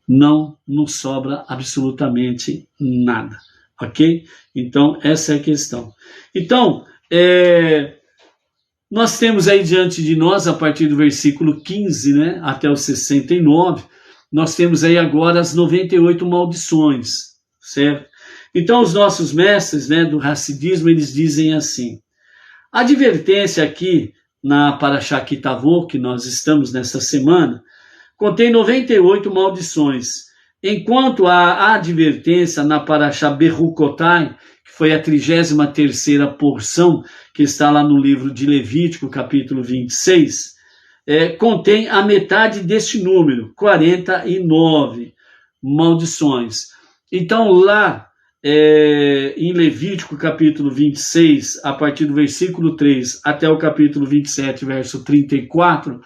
não nos sobra absolutamente nada, ok? Então, essa é a questão. Então, nós temos aí diante de nós, a partir do versículo 15, até o 69, nós temos aí agora as 98 maldições, certo? Então, os nossos mestres, do Hassidismo, eles dizem assim: a advertência aqui na Parashá Kitavot, que nós estamos nessa semana, contém 98 maldições, enquanto a advertência na Parashá Berukotai, que foi a 33ª porção, que está lá no livro de Levítico, capítulo 26, contém a metade deste número, 49 maldições. Então, lá em Levítico, capítulo 26, a partir do versículo 3 até o capítulo 27, verso 34,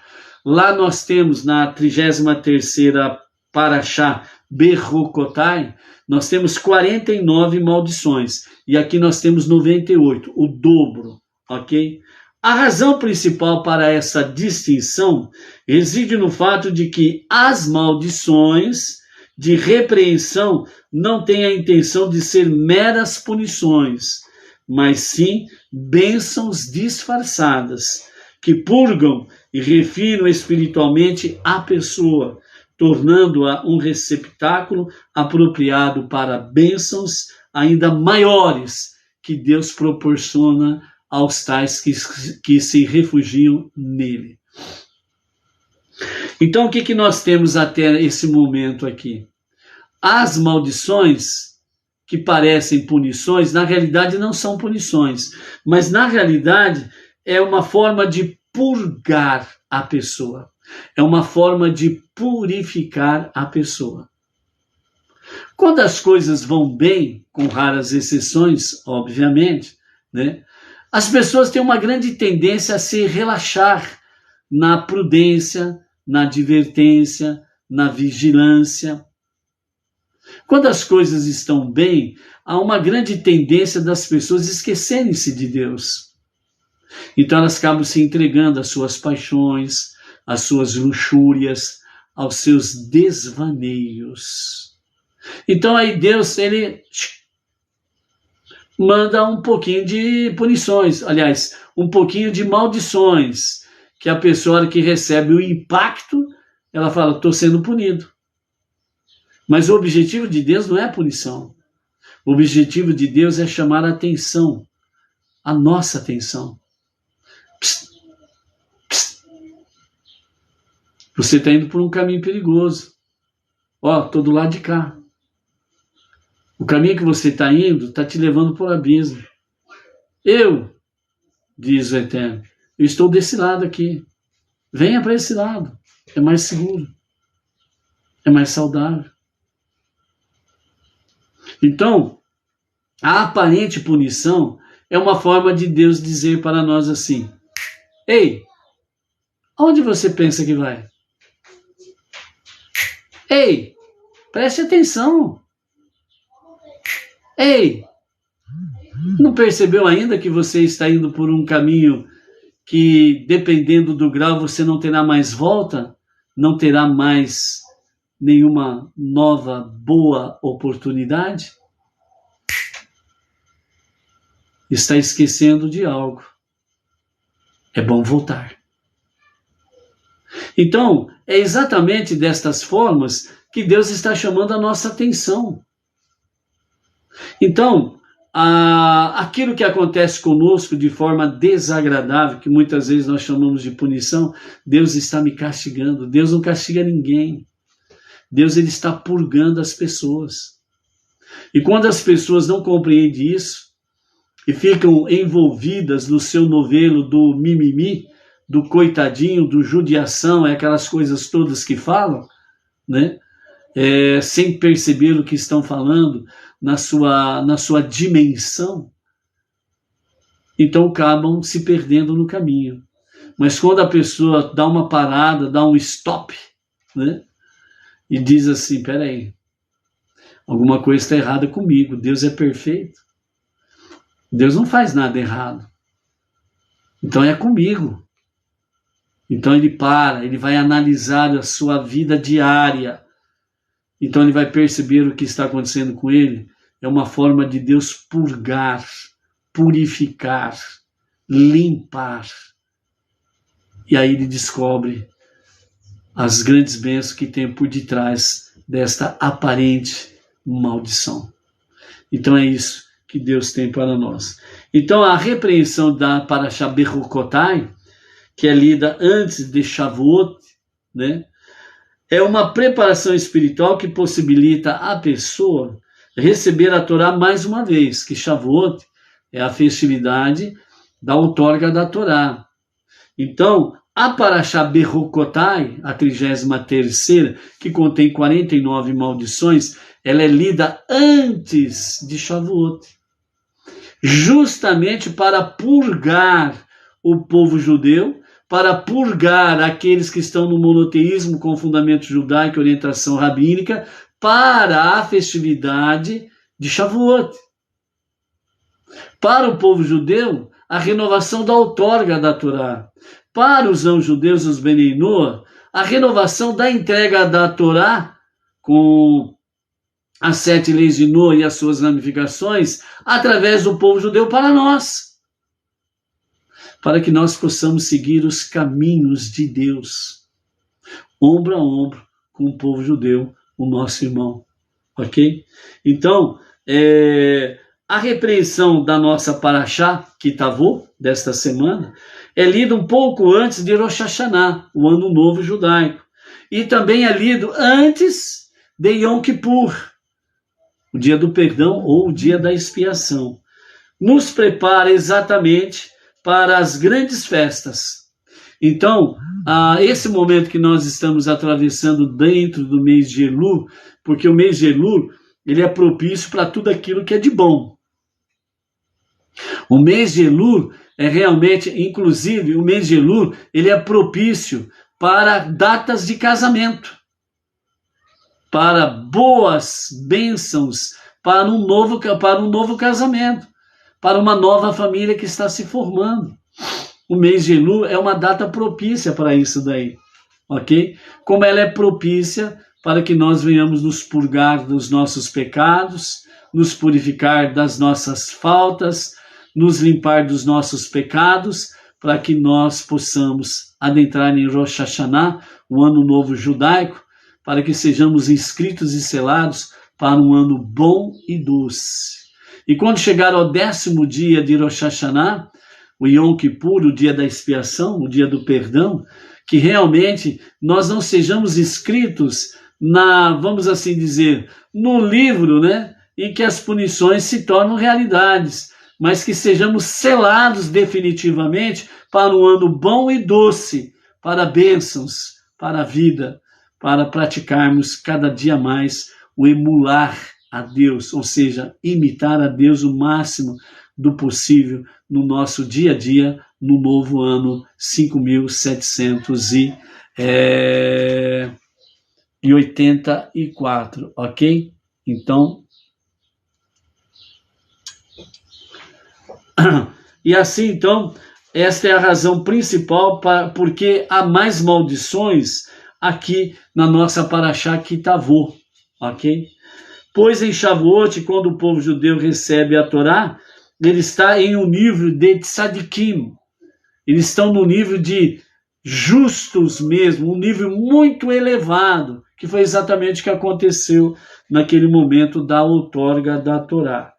lá nós temos na 33ª Parashá Berukotai, nós temos 49 maldições, e aqui nós temos 98, o dobro, ok? A razão principal para essa distinção reside no fato de que as maldições de repreensão não têm a intenção de ser meras punições, mas sim bênçãos disfarçadas, que purgam e refinam espiritualmente a pessoa, tornando-a um receptáculo apropriado para bênçãos ainda maiores que Deus proporciona aos tais que se refugiam nele. Então, o que nós temos até esse momento aqui? As maldições que parecem punições, na realidade não são punições, mas na realidade é uma forma de purgar a pessoa. É uma forma de purificar a pessoa. Quando as coisas vão bem, com raras exceções, obviamente, as pessoas têm uma grande tendência a se relaxar na prudência, na advertência, na vigilância. Quando as coisas estão bem, há uma grande tendência das pessoas esquecerem-se de Deus. Então elas acabam se entregando às suas paixões, às suas luxúrias, aos seus desvaneios. Então aí Deus, ele manda um pouquinho de punições, aliás, um pouquinho de maldições, que a pessoa que recebe o impacto, ela fala, estou sendo punido. Mas o objetivo de Deus não é a punição. O objetivo de Deus é chamar a atenção, a nossa atenção. Psst, psst. Você está indo por um caminho perigoso. Ó, estou do lado de cá. O caminho que você está indo está te levando para o abismo. Eu, diz o Eterno, eu estou desse lado aqui. Venha para esse lado. É mais seguro. É mais saudável. Então, a aparente punição é uma forma de Deus dizer para nós assim: ei, aonde você pensa que vai? Ei, preste atenção. Ei, não percebeu ainda que você está indo por um caminho que, dependendo do grau, você não terá mais volta? Não terá mais nenhuma nova boa oportunidade? Está esquecendo de algo. É bom voltar. Então, é exatamente destas formas que Deus está chamando a nossa atenção. Então, aquilo que acontece conosco de forma desagradável, que muitas vezes nós chamamos de punição, Deus está me castigando. Deus não castiga ninguém. Deus, ele está purgando as pessoas. E quando as pessoas não compreendem isso e ficam envolvidas no seu novelo do mimimi, do coitadinho, do judiação, aquelas coisas todas que falam, né? Sem perceber o que estão falando na sua dimensão, então acabam se perdendo no caminho. Mas quando a pessoa dá uma parada, dá um stop, né? E diz assim: peraí, alguma coisa está errada comigo, Deus é perfeito, Deus não faz nada errado, então é comigo. Então ele para, ele vai analisar a sua vida diária. Então ele vai perceber o que está acontecendo com ele. É uma forma de Deus purgar, purificar, limpar. E aí ele descobre as grandes bênçãos que tem por detrás desta aparente maldição. Então é isso que Deus tem para nós. Então a repreensão da Parashá Bechukotai, que é lida antes de Shavuot, né? É uma preparação espiritual que possibilita a pessoa receber a Torá mais uma vez, que Shavuot é a festividade da outorga da Torá. Então, a Parashá Bechukotai, a 33ª, que contém 49 maldições, ela é lida antes de Shavuot, justamente para purgar o povo judeu, para purgar aqueles que estão no monoteísmo com fundamento judaico e orientação rabínica, para a festividade de Shavuot. Para o povo judeu, a renovação da outorga da Torá. Para os não-judeus, os Benei Noa, a renovação da entrega da Torá, com as 7 leis de Noa e as suas ramificações, através do povo judeu para nós. Para que nós possamos seguir os caminhos de Deus, ombro a ombro com o povo judeu, o nosso irmão, ok? Então, a repreensão da nossa Parashá, Kitavô, desta semana, é lida um pouco antes de Rosh Hashanah, o Ano Novo Judaico, e também é lido antes de Yom Kippur, o dia do perdão ou o dia da expiação. Nos prepara exatamente para as grandes festas. Então, esse momento que nós estamos atravessando dentro do mês de Elul, porque o mês de Elul, ele é propício para tudo aquilo que é de bom. O mês de Elul é realmente, inclusive, o mês de Elul, ele é propício para datas de casamento, para boas bênçãos, para um novo casamento, para uma nova família que está se formando. O mês de Elul é uma data propícia para isso daí, ok? Como ela é propícia para que nós venhamos nos purgar dos nossos pecados, nos purificar das nossas faltas, nos limpar dos nossos pecados, para que nós possamos adentrar em Rosh Hashanah, o Ano Novo Judaico, para que sejamos inscritos e selados para um ano bom e doce. E quando chegar ao 10º dia de Rosh Hashanah, o Yom Kippur, o dia da expiação, o dia do perdão, que realmente nós não sejamos inscritos vamos assim dizer, no livro, né, em que as punições se tornam realidades, mas que sejamos selados definitivamente para um ano bom e doce, para bênçãos, para a vida, para praticarmos cada dia mais o emular a Deus, ou seja, imitar a Deus o máximo do possível no nosso dia a dia, no novo ano 5.784, ok? Então, e assim, então, esta é a razão principal porque há mais maldições aqui na nossa Parashá Kitavô, ok? Pois em Shavuot, quando o povo judeu recebe a Torá, ele está em um nível de tzadikim, eles estão no nível de justos mesmo, um nível muito elevado, que foi exatamente o que aconteceu naquele momento da outorga da Torá.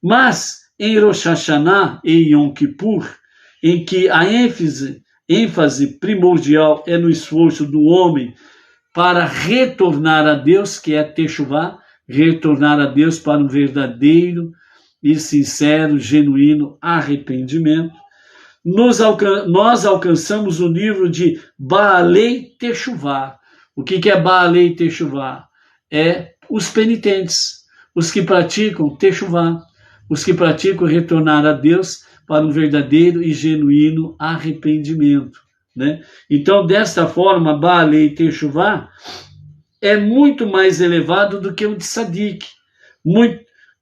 Mas em Rosh Hashanah e Yom Kippur, em que a ênfase primordial é no esforço do homem para retornar a Deus, que é Teshuvah, retornar a Deus para um verdadeiro e sincero, genuíno arrependimento, nós alcançamos o nível de Baalei Teshuvah. O que é Baalei Teshuvah? É os penitentes, os que praticam Teshuvah, os que praticam retornar a Deus para um verdadeiro e genuíno arrependimento, né? Então, desta forma, Baalei Teshuvah é muito mais elevado do que o Tzadik.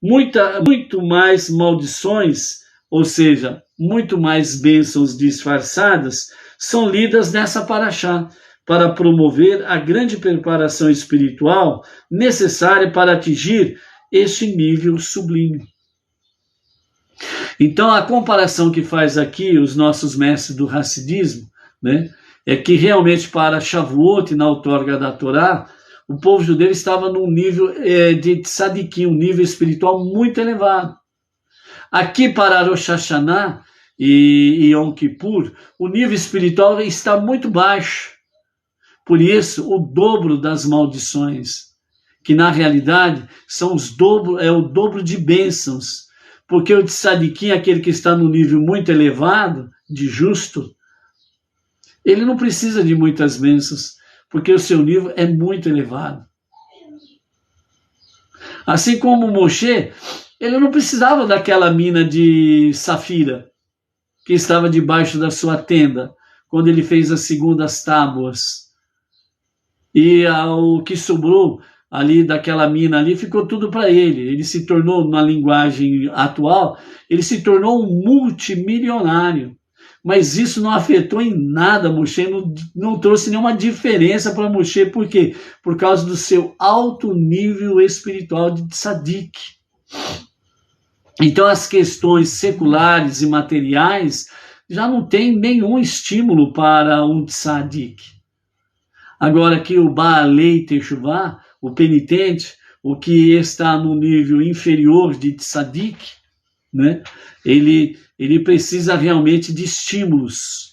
Muito mais maldições, ou seja, muito mais bênçãos disfarçadas, são lidas nessa Parashá, para promover a grande preparação espiritual necessária para atingir este nível sublime. Então, a comparação que faz aqui os nossos mestres do Hassidismo, né, é que realmente para Shavuot, na outorga da Torá, o povo judeu estava num nível de tzadikim, um nível espiritual muito elevado. Aqui para Rosh Hashanah e Yom Kippur, o nível espiritual está muito baixo. Por isso, o dobro das maldições, que na realidade é o dobro de bênçãos, porque o tzadikim, aquele que está no nível muito elevado, de justo, ele não precisa de muitas bênçãos, porque o seu nível é muito elevado. Assim como Moshe, ele não precisava daquela mina de safira que estava debaixo da sua tenda, quando ele fez as segundas tábuas. E o que sobrou ali daquela mina ali ficou tudo para ele. Ele se tornou, na linguagem atual, ele se tornou um multimilionário. Mas isso não afetou em nada Moshe, não trouxe nenhuma diferença para Moshe. Por quê? Por causa do seu alto nível espiritual de tzadik. Então as questões seculares e materiais já não têm nenhum estímulo para um tzadik. Agora que o Baalei Teshuvah, o penitente, o que está no nível inferior de tzadik, né, ele precisa realmente de estímulos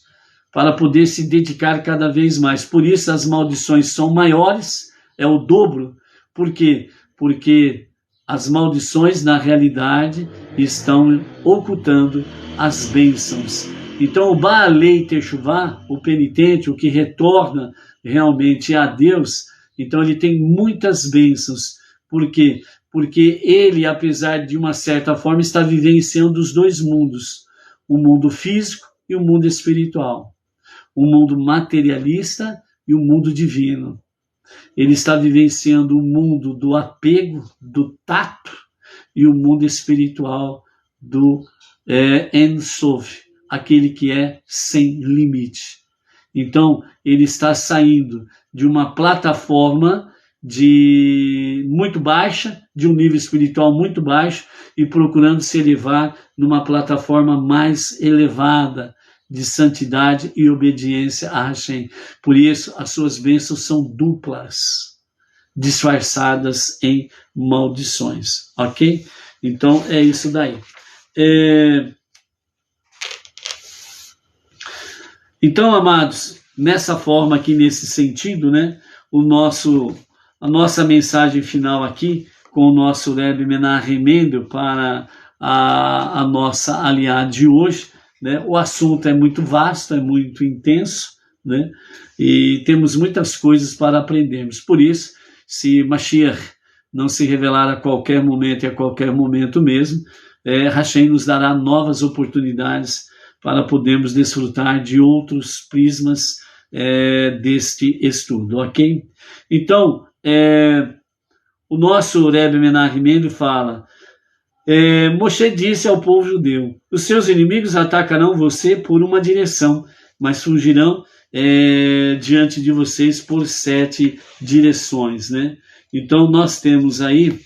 para poder se dedicar cada vez mais. Por isso as maldições são maiores, é o dobro. Por quê? Porque as maldições, na realidade, estão ocultando as bênçãos. Então o Baalei Teshuvah, o penitente, o que retorna realmente a Deus, então ele tem muitas bênçãos. Por quê? Porque ele, apesar de uma certa forma, está vivenciando os dois mundos, o mundo físico e o mundo espiritual, o mundo materialista e o mundo divino. Ele está vivenciando o mundo do apego, do tato, e o mundo espiritual do Ein Sof, aquele que é sem limite. Então, ele está saindo de uma plataforma muito baixa, de um nível espiritual muito baixo, e procurando se elevar numa plataforma mais elevada de santidade e obediência a Hashem. Por isso, as suas bênçãos são duplas, disfarçadas em maldições, ok? Então, é isso daí. Então, amados, nessa forma aqui, nesse sentido, né, a nossa mensagem final aqui, com o nosso Rebbe Menachem Mendel para a nossa aliada de hoje, né, o assunto é muito vasto, é muito intenso, né, e temos muitas coisas para aprendermos. Por isso, se Mashiach não se revelar a qualquer momento e a qualquer momento mesmo, Hashem nos dará novas oportunidades para podermos desfrutar de outros prismas deste estudo, ok? Então, o nosso Rebbe Menachem Mendel fala, Moshe disse ao povo judeu, os seus inimigos atacarão você por uma direção, mas fugirão diante de vocês por 7 direções, né? Então, nós temos aí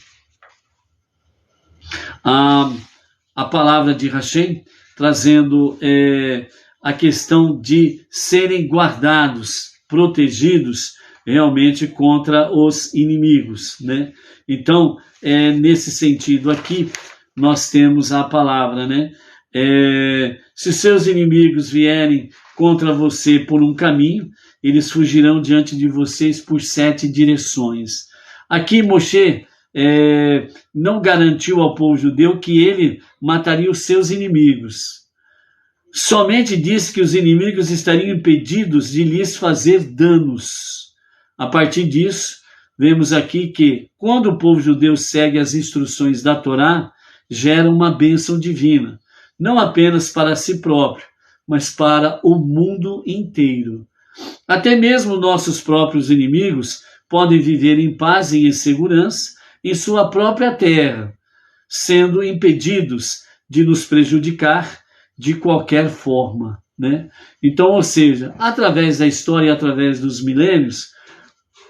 a palavra de Hashem, trazendo a questão de serem guardados, protegidos realmente contra os inimigos, né? Então, nesse sentido aqui, nós temos a palavra, né? Se seus inimigos vierem contra você por um caminho, eles fugirão diante de vocês por 7 direções. Aqui Moshe não garantiu ao povo judeu que ele mataria os seus inimigos. Somente disse que os inimigos estariam impedidos de lhes fazer danos. A partir disso, vemos aqui que quando o povo judeu segue as instruções da Torá, gera uma bênção divina, não apenas para si próprio, mas para o mundo inteiro. Até mesmo nossos próprios inimigos podem viver em paz e em segurança em sua própria terra, sendo impedidos de nos prejudicar de qualquer forma, né? Então, ou seja, através da história e através dos milênios,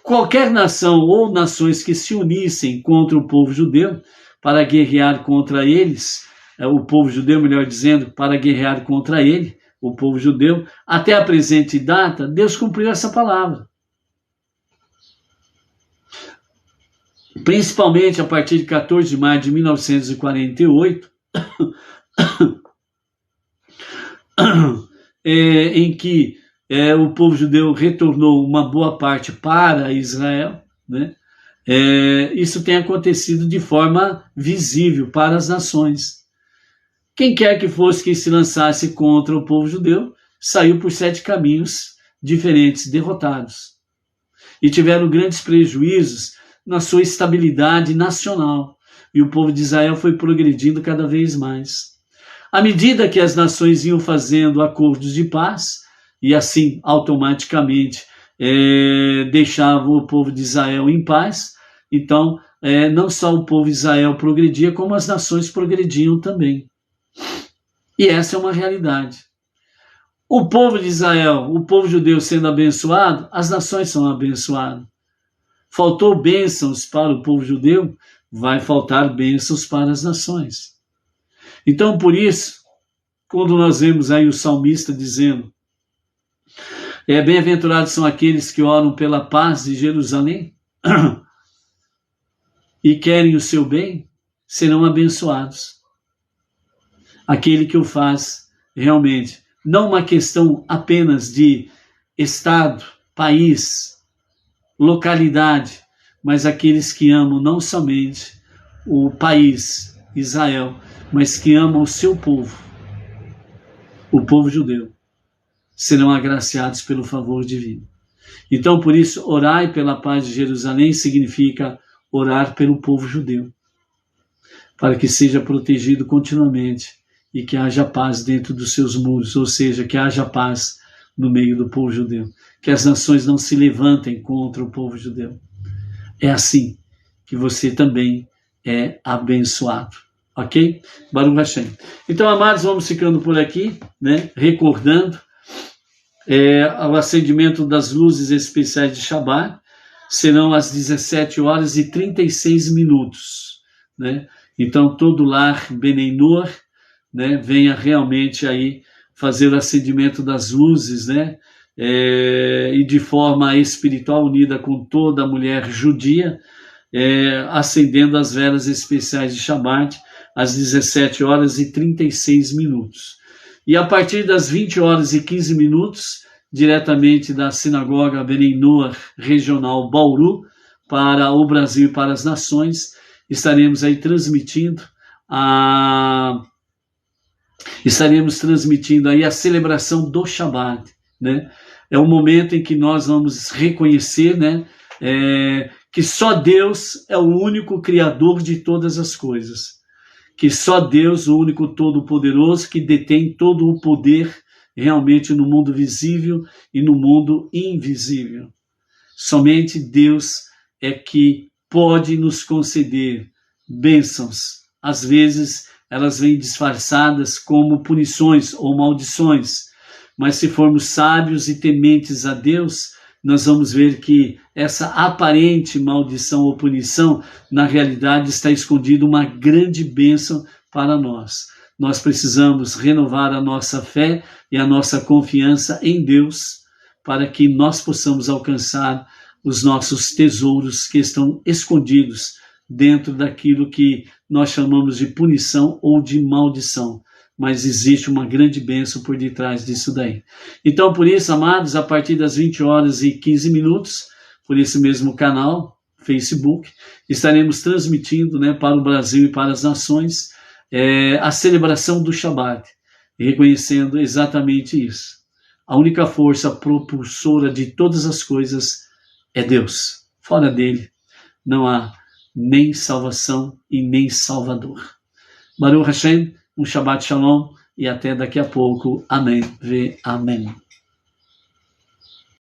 qualquer nação ou nações que se unissem contra o povo judeu para guerrear contra eles, o povo judeu, melhor dizendo, para guerrear contra ele, o povo judeu, até a presente data, Deus cumpriu essa palavra. Principalmente a partir de 14 de maio de 1948, em que o povo judeu retornou uma boa parte para Israel, né? Isso tem acontecido de forma visível para as nações. Quem quer que fosse que se lançasse contra o povo judeu, saiu por 7 caminhos diferentes, derrotados. E tiveram grandes prejuízos na sua estabilidade nacional. E o povo de Israel foi progredindo cada vez mais. À medida que as nações iam fazendo acordos de paz, e assim automaticamente deixavam o povo de Israel em paz, então não só o povo de Israel progredia, como as nações progrediam também. E essa é uma realidade. O povo de Israel, o povo judeu sendo abençoado, as nações são abençoadas. Faltou bênçãos para o povo judeu, vai faltar bênçãos para as nações. Então, por isso, quando nós vemos aí o salmista dizendo, bem-aventurados são aqueles que oram pela paz de Jerusalém e querem o seu bem, serão abençoados. Aquele que o faz realmente, não uma questão apenas de estado, país, localidade, mas aqueles que amam não somente o país, Israel, mas que amam o seu povo, o povo judeu, serão agraciados pelo favor divino. Então, por isso, orai pela paz de Jerusalém significa orar pelo povo judeu, para que seja protegido continuamente e que haja paz dentro dos seus muros, ou seja, que haja paz no meio do povo judeu, que as nações não se levantem contra o povo judeu. É assim que você também é abençoado, ok? Baruch Hashem. Então, amados, vamos ficando por aqui, né? Recordando o acendimento das luzes especiais de Shabbat, serão às 17h36, né? Então, todo lar Benei Noor, né, venha realmente aí fazer o acendimento das luzes, né, e de forma espiritual unida com toda a mulher judia, acendendo as velas especiais de Shabbat às 17h36. E a partir das 20h15, diretamente da Sinagoga Benei Noach Regional Bauru, para o Brasil e para as nações, estaremos aí transmitindo aí a celebração do Shabat, né? É um momento em que nós vamos reconhecer, né, que só Deus é o único Criador de todas as coisas, que só Deus, o único Todo-Poderoso, que detém todo o poder realmente no mundo visível e no mundo invisível. Somente Deus é que pode nos conceder bênçãos. Às vezes elas vêm disfarçadas como punições ou maldições, mas se formos sábios e tementes a Deus, nós vamos ver que essa aparente maldição ou punição, na realidade está escondida uma grande bênção para nós. Nós precisamos renovar a nossa fé e a nossa confiança em Deus para que nós possamos alcançar os nossos tesouros que estão escondidos dentro daquilo que nós chamamos de punição ou de maldição. Mas existe uma grande bênção por detrás disso daí. Então, por isso, amados, a partir das 20h15, por esse mesmo canal, Facebook, estaremos transmitindo, né, para o Brasil e para as nações a celebração do Shabat, reconhecendo exatamente isso. A única força propulsora de todas as coisas é Deus. Fora dele não há nem salvação e nem salvador. Baruch Hashem, um Shabbat Shalom e até daqui a pouco. Amém. Amém.